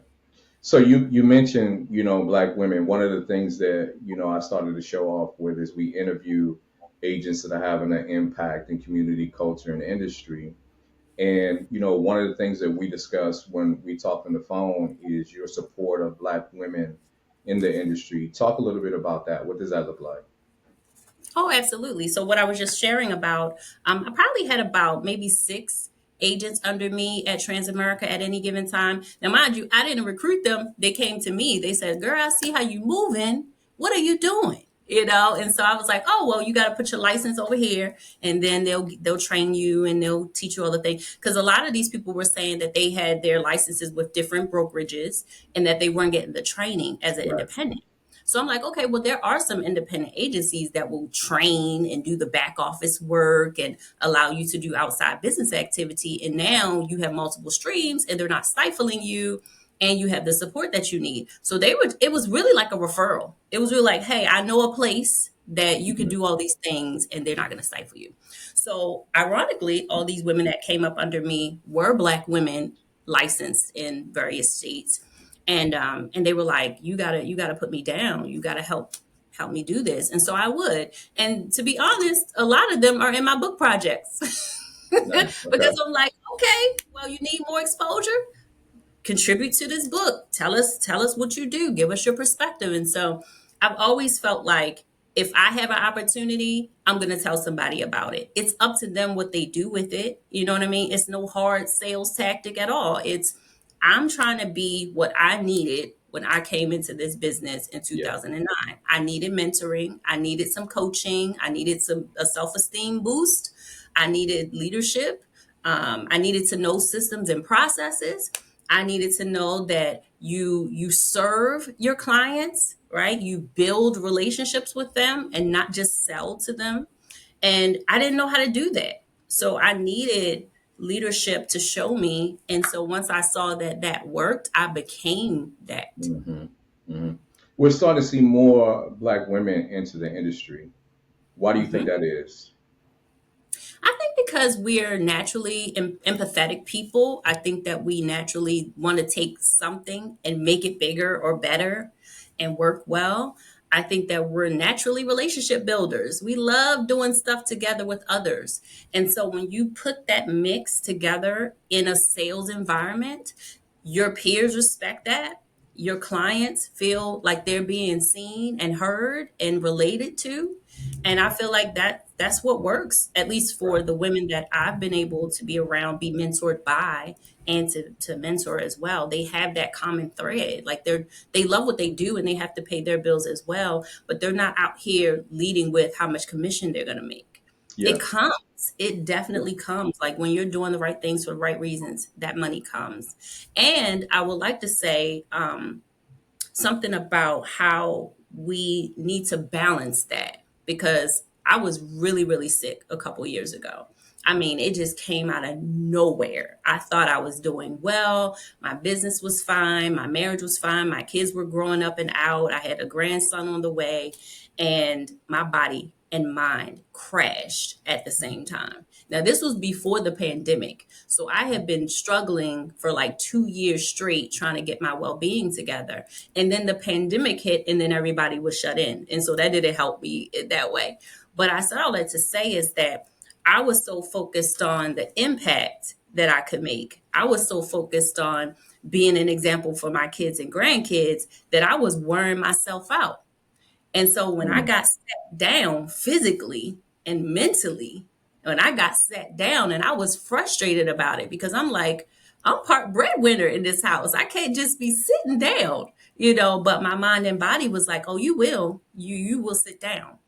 So you mentioned, Black women. One of the things that, I started to show off with is we interview agents that are having an impact in community, culture, and industry. And, one of the things that we discuss when we talk on the phone is your support of Black women in the industry. Talk a little bit about that. What does that look like? Oh, absolutely. So what I was just sharing about, I probably had about maybe six agents under me at Transamerica at any given time. Now, mind you, I didn't recruit them. They came to me. They said, "Girl, I see how you moving. What are you doing?" And so I was like, "Oh, well, you got to put your license over here, and then they'll train you and they'll teach you all the things." Because a lot of these people were saying that they had their licenses with different brokerages and that they weren't getting the training as an Right. independent. So I'm like, okay, well, there are some independent agencies that will train and do the back office work and allow you to do outside business activity. And now you have multiple streams and they're not stifling you and you have the support that you need. So it was really like a referral. It was really like, hey, I know a place that you can Mhm. do all these things and they're not going to stifle you. So ironically, all these women that came up under me were Black women licensed in various states, and they were like, you gotta put me down, you gotta help me do this. And so I would. And to be honest, a lot of them are in my book projects. Nice. Okay. Because I'm like, okay, well, you need more exposure, contribute to this book. Tell us what you do. Give us your perspective. And so I've always felt like if I have an opportunity, I'm going to tell somebody about it. It's up to them what they do with it. You know what I mean? It's no hard sales tactic at all. It's I'm trying to be what I needed when I came into this business in Yeah. 2009. I needed mentoring, I needed some coaching, I needed some a self-esteem boost, I needed leadership. I needed to know systems and processes. I needed to know that you serve your clients, right? You build relationships with them and not just sell to them. And I didn't know how to do that. So I needed leadership to show me. And so once I saw that that worked, I became that. Hmm. Hmm. We're starting to see more Black women into the industry. Why do you think Mhm. that is? I think because we're naturally empathetic people, I think that we naturally want to take something and make it bigger or better and work well. I think that we're naturally relationship builders. We love doing stuff together with others. And so when you put that mix together in a sales environment, your peers respect that. Your clients feel like they're being seen and heard and related to. And I feel like that's what works, at least for Right. the women that I've been able to be around, be mentored by, and to mentor as well. They have that common thread. Like they love what they do and they have to pay their bills as well, but they're not out here leading with how much commission they're gonna make. It Yes. comes. It Yeah. definitely comes. Like when you're doing the right things for the right reasons, that money comes. And I would like to say, something about how we need to balance that, because I was really, really sick a couple years ago. I mean, it just came out of nowhere. I thought I was doing well. My business was fine. My marriage was fine. My kids were growing up and out. I had a grandson on the way, and my body and mind crashed at the same time. Now, this was before the pandemic. So I had been struggling for like 2 years straight trying to get my well being together. And then the pandemic hit, and then everybody was shut in. And so that didn't help me that way. But I said all that to say is that I was so focused on the impact that I could make. I was so focused on being an example for my kids and grandkids that I was wearing myself out. And so when I Mm. got sat down physically and mentally, when I got sat down and I was frustrated about it because I'm like, I'm part breadwinner in this house. I can't just be sitting down, but my mind and body was like, oh, you will. You will sit down.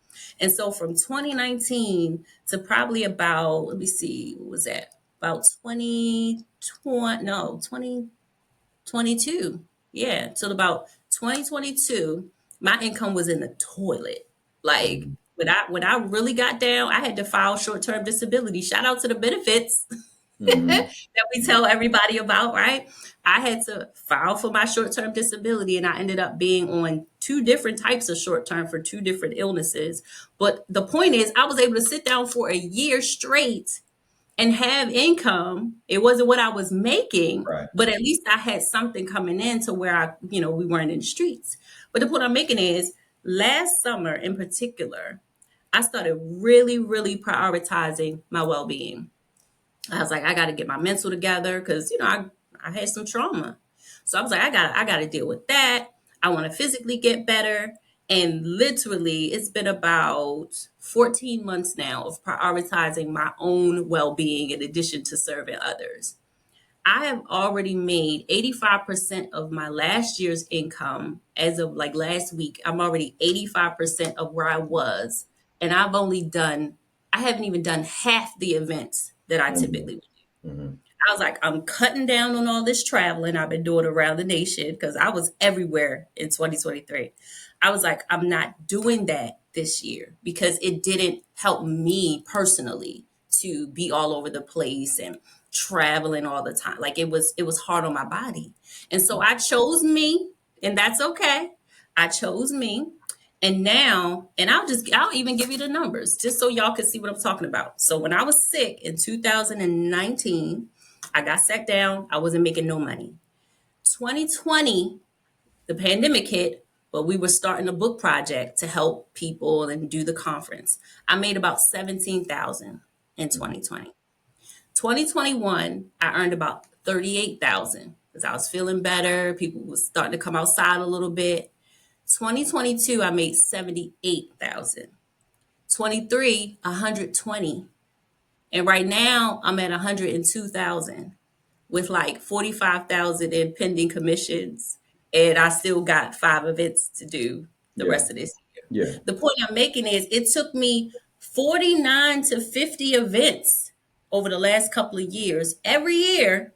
And so from 2019 to probably about, let me see, what was that? about 2020, no, 2022. Yeah, till about 2022, my income was in the toilet. Like Mhm. when I really got down, I had to file short-term disability. Shout out to the benefits Mhm. that we tell everybody about, right? I had to file for my short-term disability and I ended up being on two different types of short-term for two different illnesses. But the point is, I was able to sit down for a year straight and have income. It wasn't what I was making, Right. but at least I had something coming in to where we weren't in the streets. But the point I'm making is last summer in particular, I started really, really prioritizing my well-being. I was like, I got to get my mental together because I had some trauma. So I was like, I got to deal with that. I want to physically get better. And literally, it's been about 14 months now of prioritizing my own well being in addition to serving others. I have already made 85% of my last year's income as of like last week. I'm already 85% of where I was. And I haven't even done half the events that I Mhm. typically would. Mhm. I was like, I'm cutting down on all this traveling I've been doing around the nation because I was everywhere in 2023. I was like, I'm not doing that this year because it didn't help me personally to be all over the place and traveling all the time. Like it was hard on my body. And so I chose me, and that's okay. I chose me. And now, and I'll even give you the numbers just so y'all can see what I'm talking about. So when I was sick in 2019, I got sat down. I wasn't making no money. 2020, the pandemic hit, but we were starting a book project to help people and do the conference. I made about 17,000 in Mhm. 2020. 2021, I earned about 38,000 because I was feeling better. People was starting to come outside a little bit. 2022, I made 78,000. 23, 120. And right now, I'm at 102,000 with like 45,000 in pending commissions. And I still got 5 events to do the Yeah. rest of this year. Yeah. The point I'm making is it took me 49 to 50 events over the last couple of years, every year.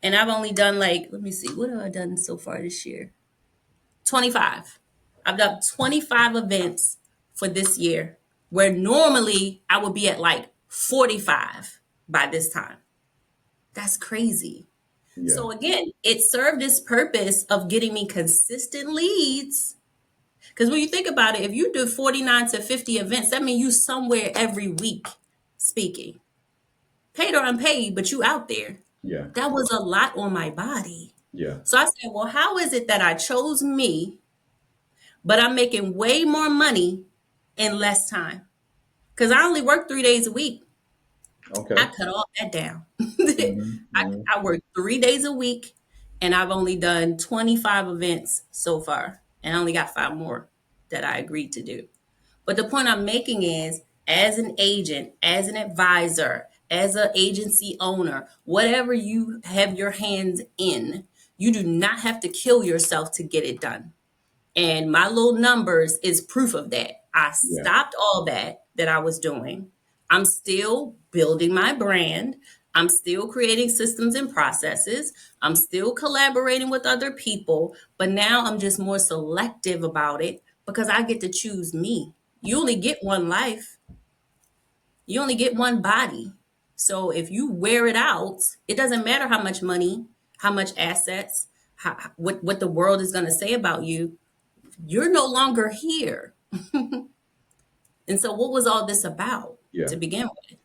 And I've only done like, let me see, what have I done so far this year? 25. I've done 25 events for this year, where normally I would be at like 45 by this time. That's crazy. Yeah. So again, it served its purpose of getting me consistent leads. Because when you think about it, if you do 49 to 50 events, that means you somewhere every week speaking. Paid or unpaid, but you out there. Yeah. That was a lot on my body. Yeah. So I said, well, how is it that I chose me, but I'm making way more money in less time? Because I only work 3 days a week. I Okay. cut all that down. Mhm. Mhm. I work 3 days a week and I've only done 25 events so far. And I only got 5 more that I agreed to do. But the point I'm making is as an agent, as an advisor, as an agency owner, whatever you have your hands in, you do not have to kill yourself to get it done. And my little numbers is proof of that. I Yeah. stopped all that I was doing. I'm still building my brand. I'm still creating systems and processes. I'm still collaborating with other people, but now I'm just more selective about it because I get to choose me. You only get one life. You only get one body. So if you wear it out, it doesn't matter how much money, how much assets, what the world is going to say about you. You're no longer here. And so, what was all this about Yeah. to begin with?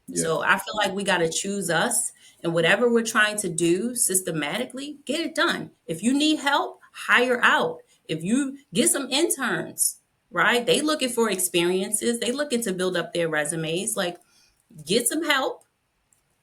Yeah. So, I feel like we got to choose us and whatever we're trying to do systematically, get it done. If you need help, hire out. If you get some interns, right? They looking for experiences, they looking to build up their resumes. Like, get some help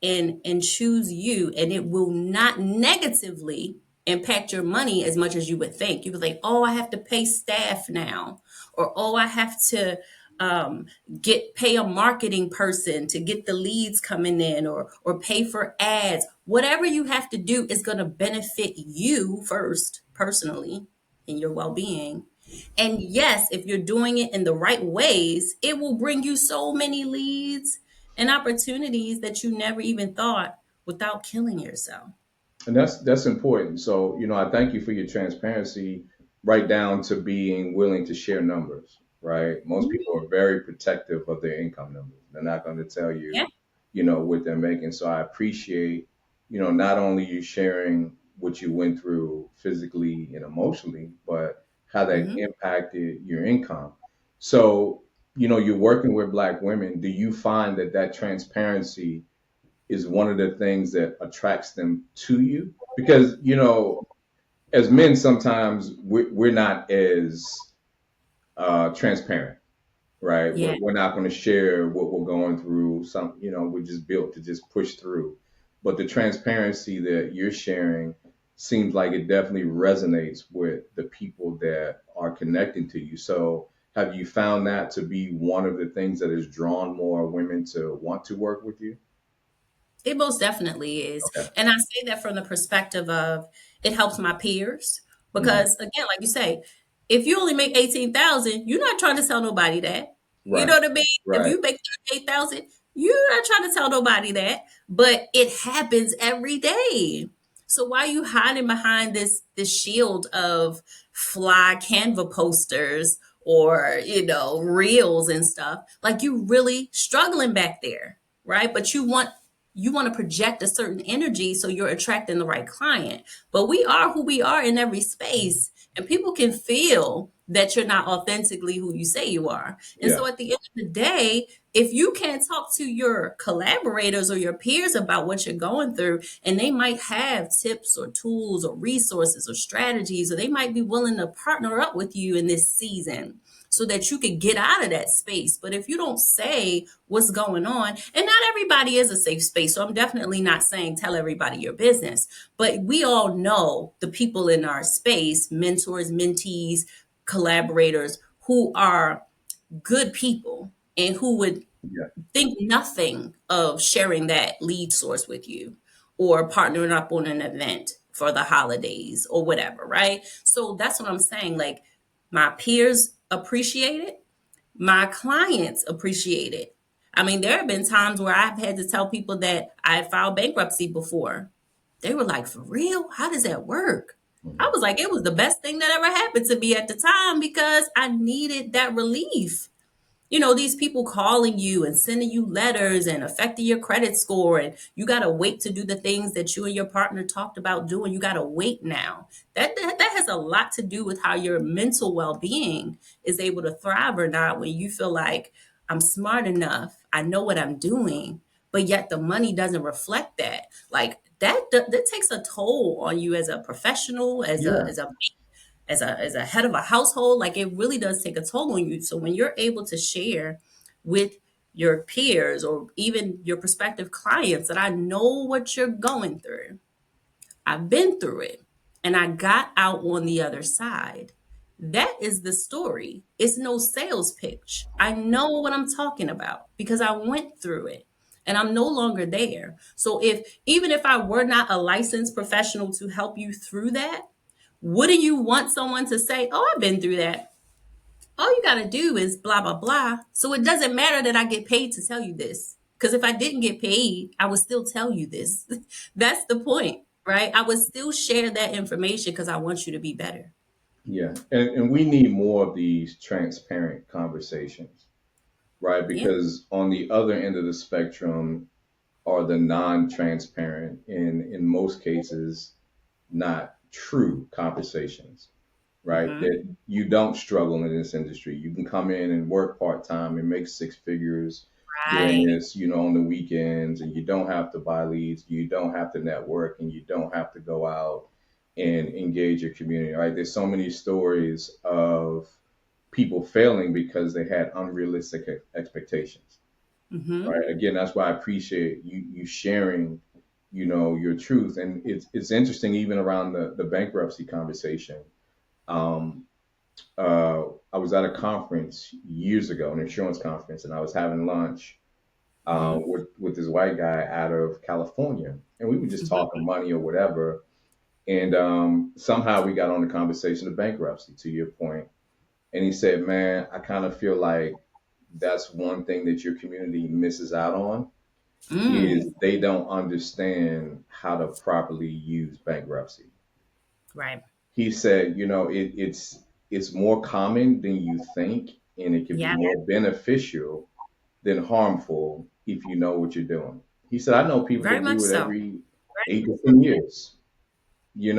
and choose you, and it will not negatively impact your money as much as you would think. You would think, oh, I have to pay staff now, or oh, I have to um, get pay a marketing person to get the leads coming in, or pay for ads. Whatever you have to do is going to benefit you first, personally, in your well-being. And yes, if you're doing it in the right ways, it will bring you so many leads and opportunities that you never even thought without killing yourself. And that's important. So, I thank you for your transparency, right down to being willing to share numbers, right? Most Mhm. people are very protective of their income numbers. They're not going to tell you, Yeah. what they're making. So I appreciate, not only you sharing what you went through physically and emotionally, but how that Hmm. impacted your income. So, you're working with Black women. Do you find that transparency is one of the things that attracts them to you? Because, as men, sometimes we're not as transparent, right? Yeah. We're not going to share what we're going through. We're just built to just push through. But the transparency that you're sharing seems like it definitely resonates with the people that are connecting to you. So, have you found that to be one of the things that has drawn more women to want to work with you? It most definitely is. Okay. And I say that from the perspective of it helps my peers Hmm. because again, like you say, if you only make 18,000, you're not trying to tell nobody that. You Right. know what I mean? If Right. you make 38,000, you're not trying to tell nobody that, but it happens every day. So why are you hiding behind this shield of fly Canva posters or, reels and stuff? Like you really struggling back there, right? But you want to project a certain energy so you're attracting the right client. But we are who we are in every space, and people can feel that you're not authentically who you say you are. And Yeah. so at the end of the day, if you can't talk to your collaborators or your peers about what you're going through, and they might have tips or tools or resources or strategies, or they might be willing to partner up with you in this season so that you could get out of that space. But if you don't say what's going on, and not everybody is a safe space, so I'm definitely not saying tell everybody your business, but we all know the people in our space, mentors, mentees, collaborators, who are good people and who would Yeah. think nothing of sharing that lead source with you or partnering up on an event for the holidays or whatever, right? So that's what I'm saying. Like my peers appreciate it, my clients appreciate it. I mean, there have been times where I've had to tell people that I had filed bankruptcy before. They were like, for real? How does that work? I Mhm. was like, it was the best thing that ever happened to me at the time because I needed that relief. These people calling you and sending you letters and affecting your credit score, and you got to wait to do the things that you and your partner talked about doing. You got to wait now. That has a lot to do with how your mental well-being is able to thrive or not when you feel like I'm smart enough, I know what I'm doing, but yet the money doesn't reflect that. Like that takes a toll on you as a professional, Yeah. as a head of a household. Like it really does take a toll on you. So when you're able to share with your peers or even your prospective clients that I know what you're going through, I've been through it, and I got out on the other side. That is the story. It's no sales pitch. I know what I'm talking about because I went through it and I'm no longer there. So even if I were not a licensed professional to help you through that, wouldn't you want someone to say, "Oh, I've been through that. All you got to do is blah, blah, blah." So it doesn't matter that I get paid to tell you this. Because if I didn't get paid, I would still tell you this. That's the point, right? I would still share that information because I want you to be better. Yeah. And we need more of these transparent conversations, right? Yeah. Because on the other end of the spectrum are the non-transparent and in most cases not true conversations, right? Hmm. That you don't struggle in this industry. You can come in and work part-time and make six figures doing Right. this, on the weekends, and you don't have to buy leads, you don't have to network, and you don't have to go out and engage your community, right? There's so many stories of people failing because they had unrealistic expectations, Hmm. right? Again, that's why I appreciate you sharing, your truth. And it's interesting, even around the bankruptcy conversation. Um, I was at a conference years ago, an insurance conference, and I was having lunch Hmm. with this white guy out of California, and we were just Hmm. talking money or whatever. And somehow we got on the conversation of bankruptcy, to your point. And he said, "Man, I kind of feel like that's one thing that your community misses out on is Mm, they don't understand how to properly use bankruptcy. right. He said, it's more common than you think, and it can be Yeah, more beneficial than harmful if you know what you're doing. He said, I know people very that much do it so. every 8 to 10 years. They're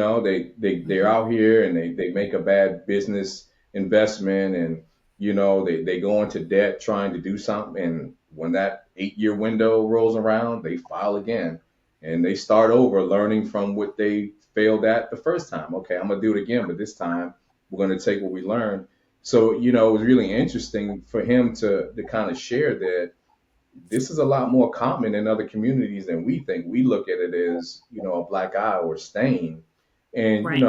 Hmm. out here and they make a bad business investment, and they go into debt trying to do something, and when that 8 year window rolls around, they file again and they start over learning from what they failed at the first time. Okay, I'm gonna do it again, but this time we're gonna take what we learned. So it was really interesting for him to kind of share that this is a lot more common in other communities than we think. We look at it as, a black eye or stain. And, Right.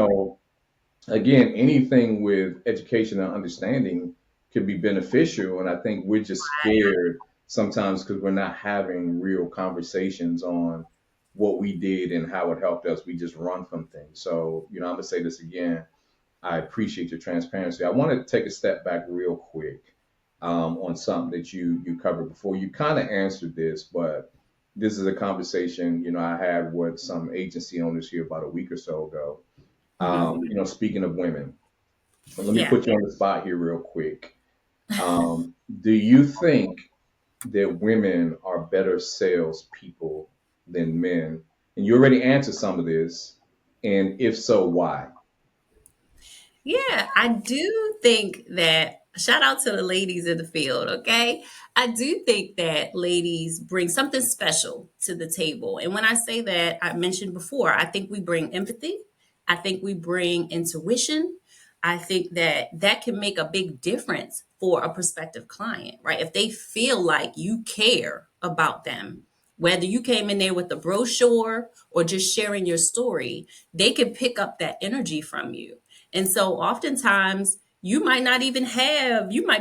again, anything with education and understanding could be beneficial. And I think we're just scared sometimes because we're not having real conversations on what we did and how it helped us. We just run from things. So, I'm going to say this again. I appreciate your transparency. I want to take a step back real quick on something that you covered before. You kind of answered this, but this is a conversation I had with some agency owners here about a week or so ago. Hmm. Speaking of women, let me Yeah. put you on the spot here real quick. Do you think that women are better salespeople than men? And you already answered some of this, and if so, why? Yeah, I do think that shout out to the ladies in the field, okay? I do think that ladies bring something special to the table. And when I say that, I mentioned before, I think we bring empathy. I think we bring intuition. I think that that can make a big difference for a prospective client, right? If they feel like you care about them, whether you came in there with a brochure or just sharing your story, they can pick up that energy from you. And so oftentimes you might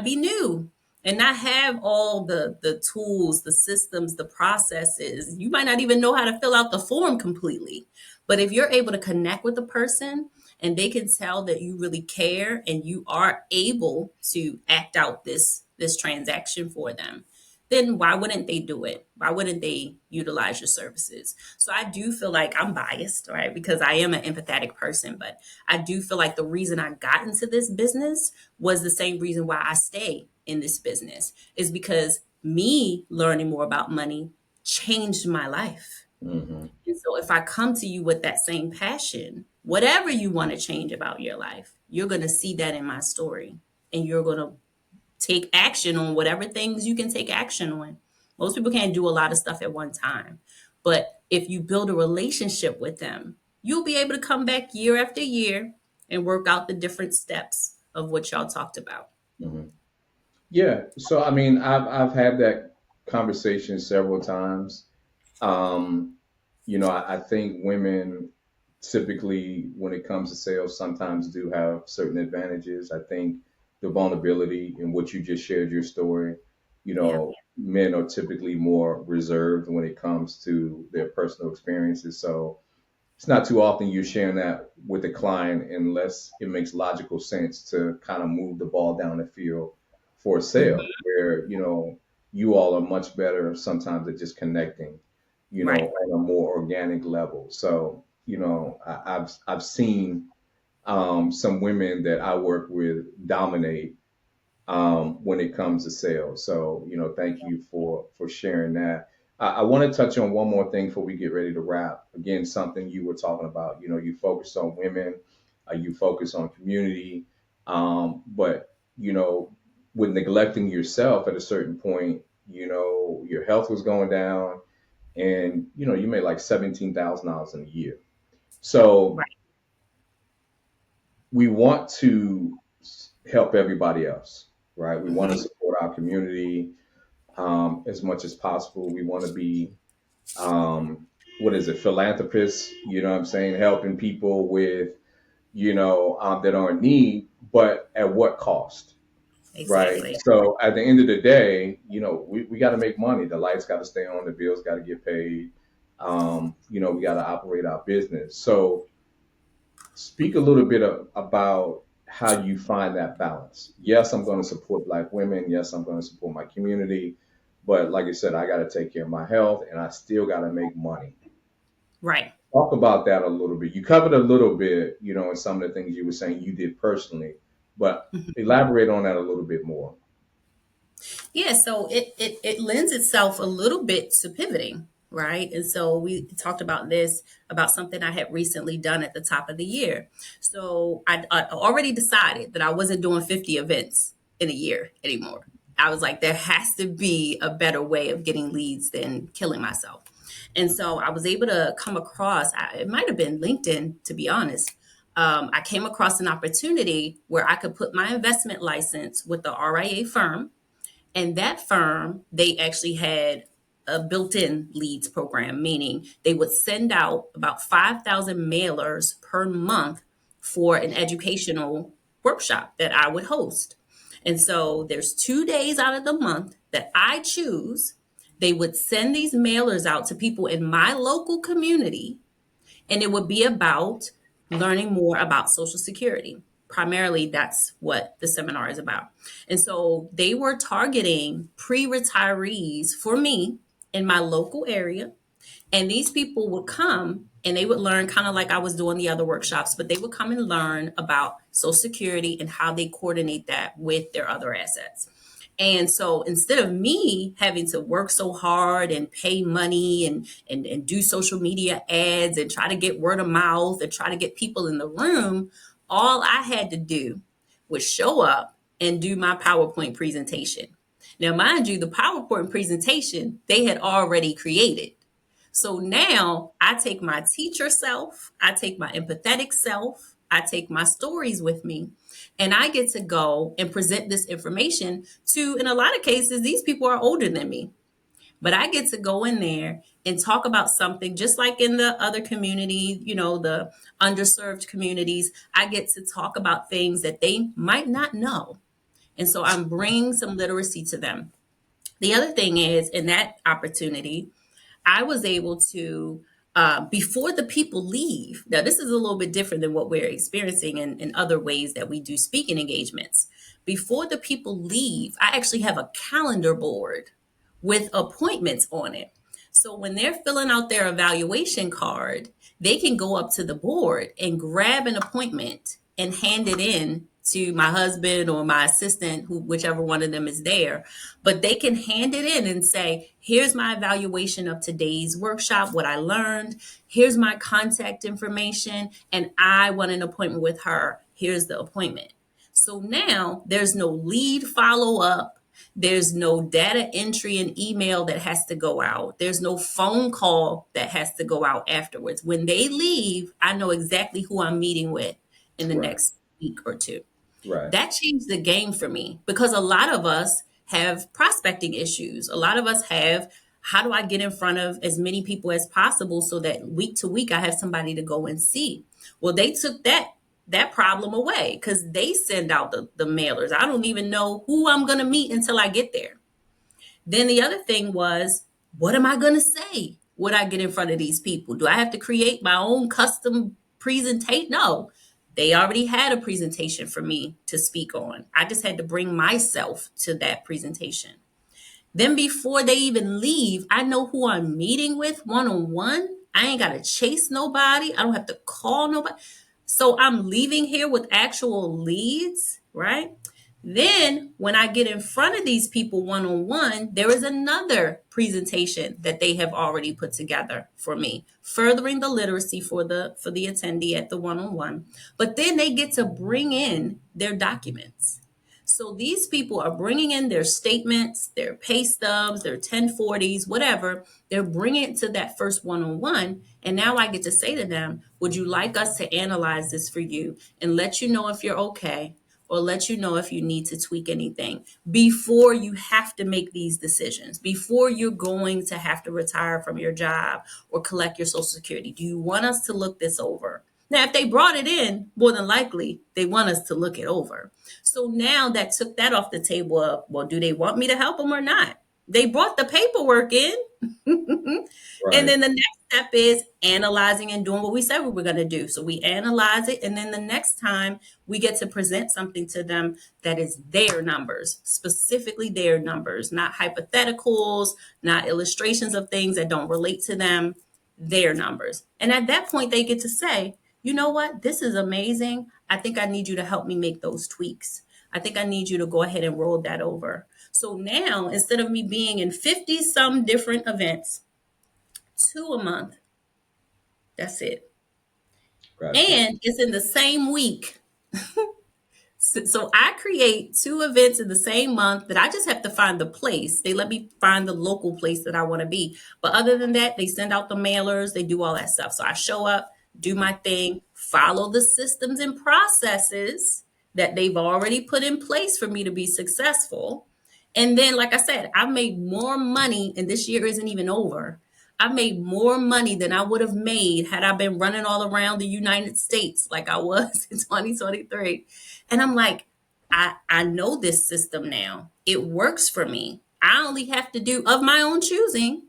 be new and not have all the tools, the systems, the processes. You might not even know how to fill out the form completely. But if you're able to connect with the person and they can tell that you really care and you are able to act out this transaction for them, then why wouldn't they do it? Why wouldn't they utilize your services? So I do feel like I'm biased, right? Because I am an empathetic person, but I do feel like the reason I got into this business was the same reason why I stay in this business is because me learning more about money changed my life. Hmm. And so if I come to you with that same passion, whatever you want to change about your life, you're going to see that in my story and you're going to take action on whatever things you can take action on. Most people can't do a lot of stuff at one time. But if you build a relationship with them, you'll be able to come back year after year and work out the different steps of what y'all talked about. Hmm. Yeah. So I mean, I've had that conversation several times. Um, I think women typically, when it comes to sales, sometimes do have certain advantages. I think the vulnerability in what you just shared your story, Yeah. men are typically more reserved when it comes to their personal experiences. So it's not too often you're sharing that with a client unless it makes logical sense to kind of move the ball down the field for a sale, Mhm. where you all are much better sometimes at just connecting, Right. on a more organic level. So I've seen some women that I work with dominate when it comes to sales. So, thank you for sharing that. I want to touch on one more thing before we get ready to wrap. Again, something you were talking about. You focus on women, you focus on community, but with neglecting yourself at a certain point, your health was going down, and you made like $17,000 in a year. So Right. we want to help everybody else, right? We want to Hmm. support our community as much as possible. We want to be, what is it, philanthropists, you know what I'm saying? Helping people with, that are in need, but at what cost, right? Exactly. So at the end of the day, we got to make money. The lights got to stay on, the bills got to get paid. We got to operate our business. So speak a little bit about how you find that balance. Yes, I'm going to support Black women. Yes, I'm going to support my community. But like I said, I got to take care of my health and I still got to make money. Right. Talk about that a little bit. You covered a little bit, in some of the things you were saying you did personally, but elaborate on that a little bit more. Yeah, so it lends itself a little bit to pivoting, right? And so we talked about this, about something I had recently done at the top of the year. So I already decided that I wasn't doing 50 events in a year anymore. I was like, there has to be a better way of getting leads than killing myself. And so I was able to come across, it might have been LinkedIn, to be honest. I came across an opportunity where I could put my investment license with the RIA firm, and that firm, they actually had a built-in leads program, meaning they would send out about 5,000 mailers per month for an educational workshop that I would host. And so there's 2 days out of the month that I choose. They would send these mailers out to people in my local community, and it would be about learning more about Social Security. Primarily, that's what the seminar is about. And so they were targeting pre-retirees for me in my local area. And these people would come and they would learn, kind of like I was doing the other workshops, but they would come and learn about Social Security and how they coordinate that with their other assets. And so instead of me having to work so hard and pay money and do social media ads and try to get word of mouth and try to get people in the room, all I had to do was show up and do my PowerPoint presentation. Now, mind you, the PowerPoint presentation they had already created. So now I take my teacher self, I take my empathetic self, I take my stories with me, and I get to go and present this information to, in a lot of cases, these people are older than me. But I get to go in there and talk about something just like in the other community, the underserved communities. I get to talk about things that they might not know. And so I'm bringing some literacy to them. The other thing is, in that opportunity, I was able to, before the people leave, now this is a little bit different than what we're experiencing in other ways that we do speaking engagements. Before the people leave, I actually have a calendar board with appointments on it. So when they're filling out their evaluation card, they can go up to the board and grab an appointment and hand it in to my husband or my assistant, whichever one of them is there. But they can hand it in and say, here's my evaluation of today's workshop, what I learned. Here's my contact information, and I want an appointment with her. Here's the appointment. So now there's no lead follow up. There's no data entry and email that has to go out. There's no phone call that has to go out afterwards. When they leave, I know exactly who I'm meeting with in the Right. next week or two. Right. That changed the game for me because a lot of us have prospecting issues. A lot of us have, how do I get in front of as many people as possible so that week to week I have somebody to go and see? Well, they took that problem away because they send out the mailers. I don't even know who I'm going to meet until I get there. Then the other thing was, what am I going to say when I get in front of these people? Do I have to create my own custom presentation? No, they already had a presentation for me to speak on. I just had to bring myself to that presentation. Then before they even leave, I know who I'm meeting with one-on-one. I ain't got to chase nobody. I don't have to call nobody. So I'm leaving here with actual leads, right? Then when I get in front of these people one-on-one, there is another presentation that they have already put together for me, furthering the literacy for the attendee at the one-on-one. But then they get to bring in their documents. So these people are bringing in their statements, their pay stubs, their 1040s, whatever. They're bringing it to that first one-on-one. And now I get to say to them, would you like us to analyze this for you and let you know if you're okay, or let you know if you need to tweak anything before you have to make these decisions, before you're going to have to retire from your job or collect your Social Security? Do you want us to look this over? Now, if they brought it in, more than likely, they want us to look it over. So now that took that off the table of, well, do they want me to help them or not? They brought the paperwork in. And Right. then the next step is analyzing and doing what we said we were going to do. So we analyze it. And then the next time we get to present something to them that is their numbers, specifically their numbers, not hypotheticals, not illustrations of things that don't relate to them, their numbers. And at that point, they get to say, you know what? This is amazing. I think I need you to help me make those tweaks. I think I need you to go ahead and roll that over. So now, instead of me being in 50 some different events, two a month, that's it. Gotcha. And it's in the same week. So I create two events in the same month that I just have to find the place. They let me find the local place that I want to be. But other than that, they send out the mailers, they do all that stuff. So I show up, do my thing, follow the systems and processes that they've already put in place for me to be successful. And then, like I said, I've made more money, and this year isn't even over. I made more money than I would have made had I been running all around the United States like I was in 2023. And I'm like, I know this system now. It works for me. I only have to do, of my own choosing,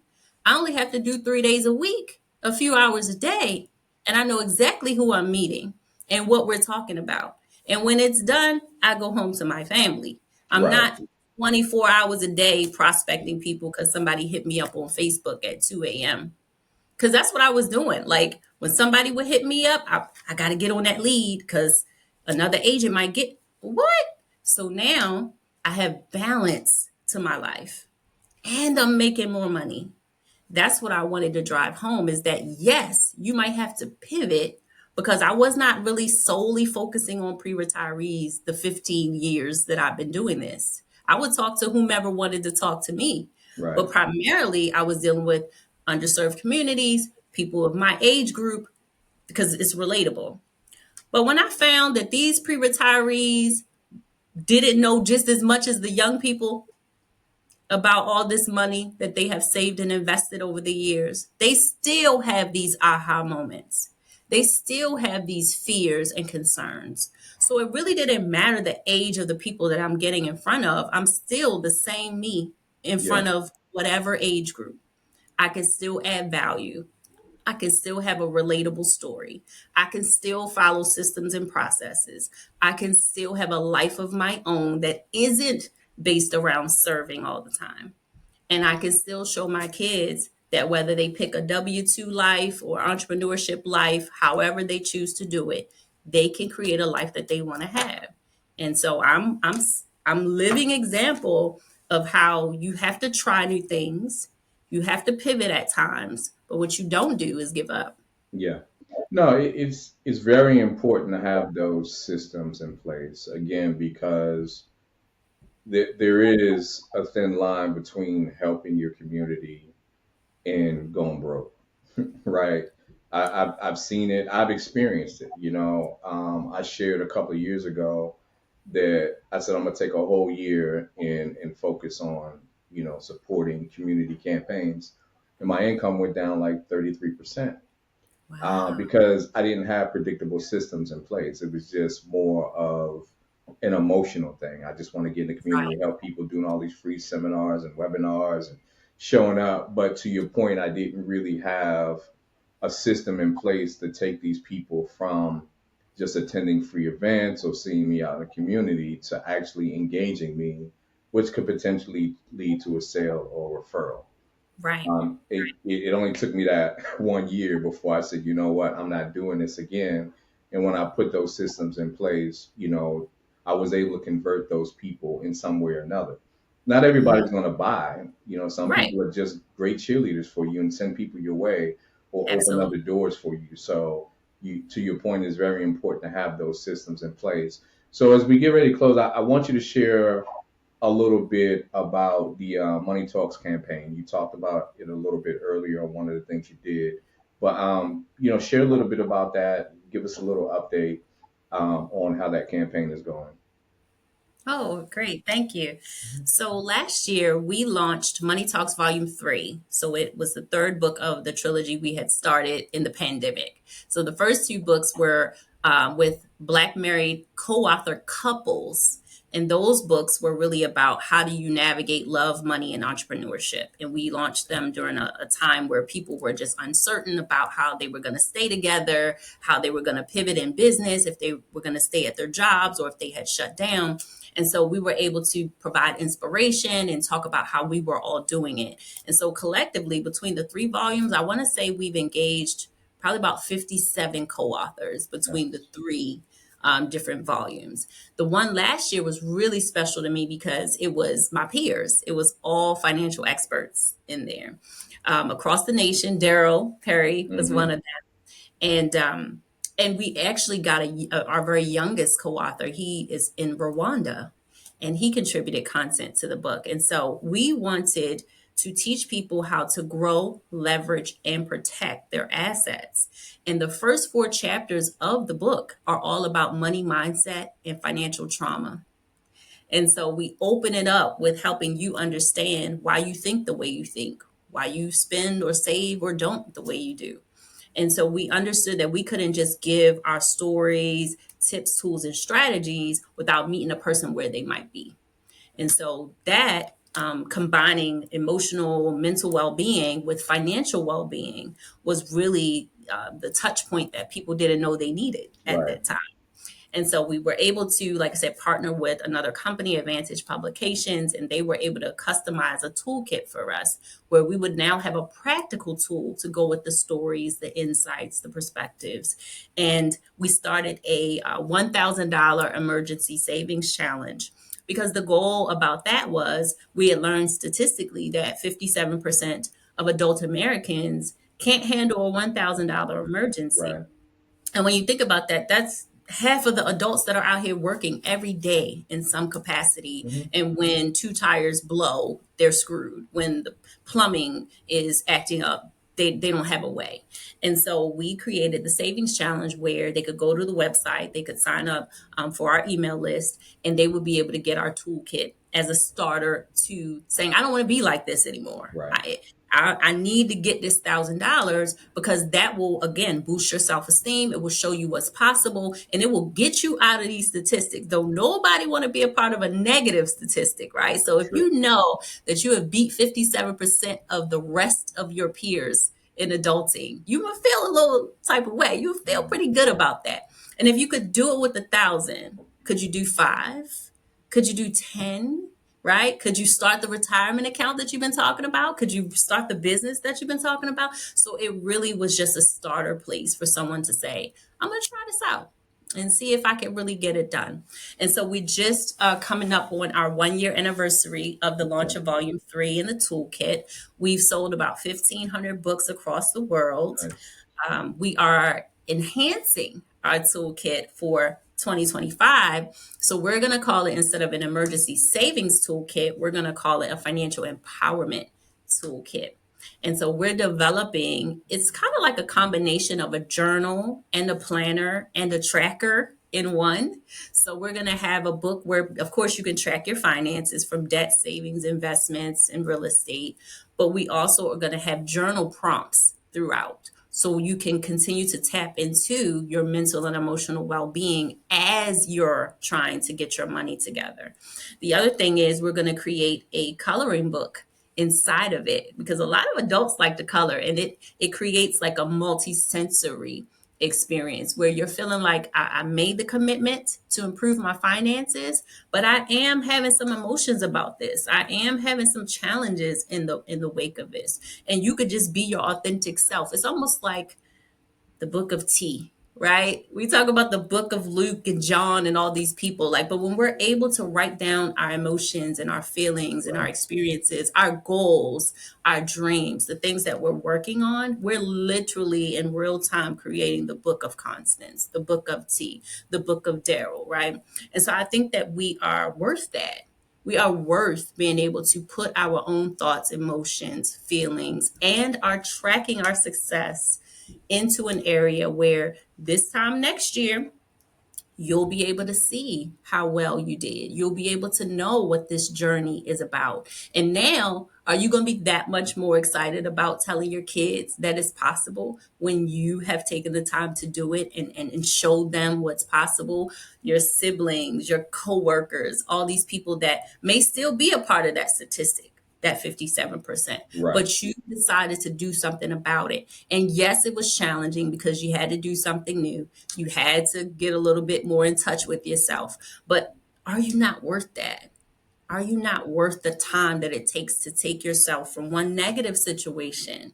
I only have to do 3 days a week, a few hours a day. And I know exactly who I'm meeting and what we're talking about. And when it's done, I go home to my family. I'm Right. not 24 hours a day prospecting people because somebody hit me up on Facebook at 2 a.m. Because that's what I was doing. Like when somebody would hit me up, I got to get on that lead because another agent might get what? So now I have balance to my life and I'm making more money. That's what I wanted to drive home is that yes, you might have to pivot because I was not really solely focusing on pre-retirees the 15 years that I've been doing this. I would talk to whomever wanted to talk to me, Right. but primarily I was dealing with underserved communities, people of my age group because it's relatable. But when I found that these pre-retirees didn't know just as much as the young people about all this money that they have saved and invested over the years, they still have these aha moments. They still have these fears and concerns. So it really didn't matter the age of the people that I'm getting in front of. I'm still the same me in Yeah. front of whatever age group. I can still add value. I can still have a relatable story. I can still follow systems and processes. I can still have a life of my own that isn't based around serving all the time. And I can still show my kids that whether they pick a W 2 life or entrepreneurship life, however they choose to do it, they can create a life that they want to have. And so I'm living example of how you have to try new things. You have to pivot at times, but what you don't do is give up. Yeah. No, it's very important to have those systems in place again because there is a thin line between helping your community and going broke, right? I've seen it. I've experienced it. I shared a couple of years ago that I said I'm gonna take a whole year and focus on supporting community campaigns, and my income went down like 33%. Wow. Because I didn't have predictable systems in place. It was just more of an emotional thing. I just want to get in the community Right. and help people doing all these free seminars and webinars and showing up. But to your point, I didn't really have a system in place to take these people from just attending free events or seeing me out in the community to actually engaging me, which could potentially lead to a sale or referral. Right. It only took me that 1 year before I said, you know what, I'm not doing this again. And when I put those systems in place, I was able to convert those people in some way or another. Not Mhm. everybody's going to buy. Some Right. people are just great cheerleaders for you and send people your way or open Absolutely. other doors for you. So, to your point, it's very important to have those systems in place. So, as we get ready to close, I want you to share a little bit about the Money Talks campaign. You talked about it a little bit earlier on one of the things you did, but share a little bit about that. Give us a little update on how that campaign is going. Oh, great. Thank you. So last year we launched Money Talks Volume 3. So it was the third book of the trilogy we had started in the pandemic. So the first two books were with Black married co-author couples. And those books were really about how do you navigate love, money, and entrepreneurship. And we launched them during a time where people were just uncertain about how they were going to stay together, how they were going to pivot in business, if they were going to stay at their jobs or if they had shut down. And so we were able to provide inspiration and talk about how we were all doing it. And so collectively, between the 3 volumes, I want to say we've engaged probably about 57 co-authors between the Nice. 3 different volumes. The one last year was really special to me because it was my peers. It was all financial experts in there across the nation. Daryl Perry was one Mm-hmm. of them, and we actually got our very youngest co-author. He is in Rwanda, and he contributed content to the book. And so we wanted to teach people how to grow, leverage, and protect their assets. And the first 4 chapters of the book are all about money mindset and financial trauma. And so we open it up with helping you understand why you think the way you think, why you spend or save or don't the way you do. And so we understood that we couldn't just give our stories, tips, tools, and strategies without meeting a person where they might be. And so that combining emotional, mental well being with financial well being was really the touch point that people didn't know they needed at Right. that time. And so we were able to, like I said, partner with another company, Advantage Publications, and they were able to customize a toolkit for us where we would now have a practical tool to go with the stories, the insights, the perspectives. And we started a $1,000 emergency savings challenge because the goal about that was we had learned statistically that 57% of adult Americans can't handle a $1,000 emergency. Right. And when you think about that, that's half of the adults that are out here working every day in some capacity. Mm-hmm. And when 2 tires blow, they're screwed. When the plumbing is acting up, they don't have a way. And so we created the savings challenge where they could go to the website, they could sign up for our email list, and they would be able to get our toolkit as a starter to saying, I don't want to be like this anymore. Right. I need to get this $1,000 because that will again boost your self-esteem. It will show you what's possible and it will get you out of these statistics. Though nobody want to be a part of a negative statistic, right? So if True. you know that you have beat 57% of the rest of your peers in adulting, you will feel a little type of way. You feel pretty good about that. And if you could do it with 1,000, could you do 5? Could you do 10? Right? Could you start the retirement account that you've been talking about? Could you start the business that you've been talking about? So it really was just a starter place for someone to say, I'm going to try this out and see if I can really get it done. And so we just coming up on our 1 year anniversary of the launch Okay. of Volume 3 in the toolkit. We've sold about 1,500 books across the world. Nice. We are enhancing our toolkit for 2025. So we're going to call it, instead of an emergency savings toolkit, we're going to call it a financial empowerment toolkit. And so we're developing, it's kind of like a combination of a journal and a planner and a tracker in one. So we're going to have a book where, of course, you can track your finances from debt, savings, investments, and real estate. But we also are going to have journal prompts throughout. So you can continue to tap into your mental and emotional well-being as you're trying to get your money together. The other thing is we're going to create a coloring book inside of it because a lot of adults like to color and it creates like a multi-sensory experience where you're feeling like I made the commitment to improve my finances, but I am having some emotions about this. I am having some challenges in the wake of this. And you could just be your authentic self. It's almost like the book of T, right? We talk about the book of Luke and John and all these people, like, but when we're able to write down our emotions and our feelings and our Right. experiences, our goals, our dreams, the things that we're working on, we're literally in real time creating the book of Constance, the book of T, the book of Daryl, right? And so I think that we are worth that. We are worth being able to put our own thoughts, emotions, feelings, and are tracking our success into an area where this time next year, you'll be able to see how well you did. You'll be able to know what this journey is about. And now, are you going to be that much more excited about telling your kids that it's possible when you have taken the time to do it and showed them what's possible? Your siblings, your coworkers, all these people that may still be a part of that statistic, that 57%, Right. but you decided to do something about it. And yes, it was challenging because you had to do something new. You had to get a little bit more in touch with yourself. But are you not worth that? Are you not worth the time that it takes to take yourself from one negative situation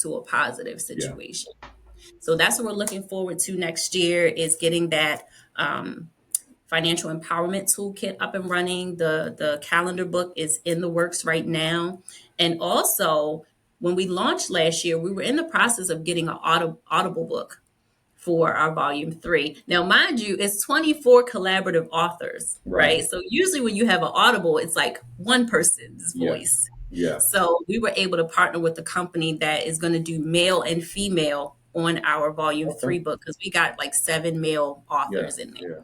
to a positive Yeah. situation? So that's what we're looking forward to next year, is getting that financial empowerment toolkit up and running. The calendar book is in the works right now. And also, when we launched last year, we were in the process of getting an audible book for our volume 3. Now, mind you, it's 24 collaborative authors, Right. right? So usually when you have an audible, it's like one person's Yeah. voice. Yeah. So we were able to partner with a company that is going to do male and female on our volume Okay. 3 book, because we got like 7 male Yeah. authors in there. Yeah.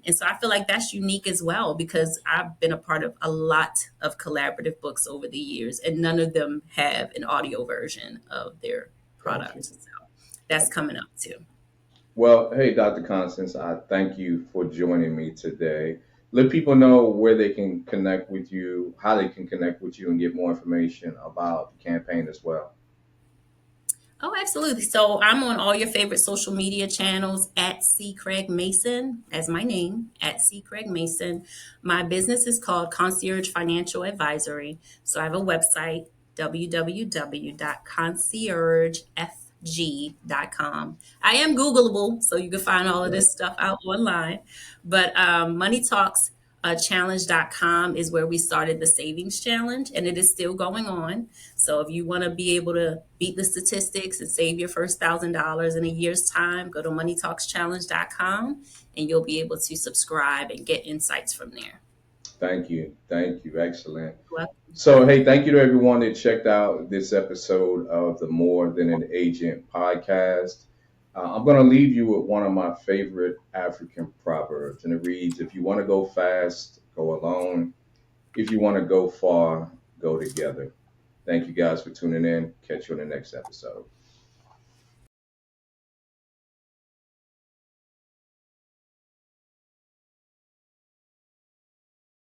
And so I feel like that's unique as well, because I've been a part of a lot of collaborative books over the years, and none of them have an audio version of their Gotcha. product. So that's coming up too. Well, hey, Dr. Constance, I thank you for joining me today. Let people know where they can connect with you, how they can connect with you, and get more information about the campaign as well. Oh, absolutely. So I'm on all your favorite social media channels at C. Craig Mason, as my name, at C. Craig Mason. My business is called Concierge Financial Advisory. So I have a website, www.conciergefg.com. I am Googleable, so you can find all of Right. this stuff out online. But Money Talks challenge.com is where we started the savings challenge, and it is still going on. So if you want to be able to beat the statistics and save your first $1,000 in a year's time, go to moneytalkschallenge.com and you'll be able to subscribe and get insights from there. Thank you. Thank you. Excellent. Well, So, hey, thank you to everyone that checked out this episode of the More Than an Agent podcast. I'm going to leave you with one of my favorite African proverbs, and it reads, if you want to go fast, go alone. If you want to go far, go together. Thank you guys for tuning in. Catch you on the next episode.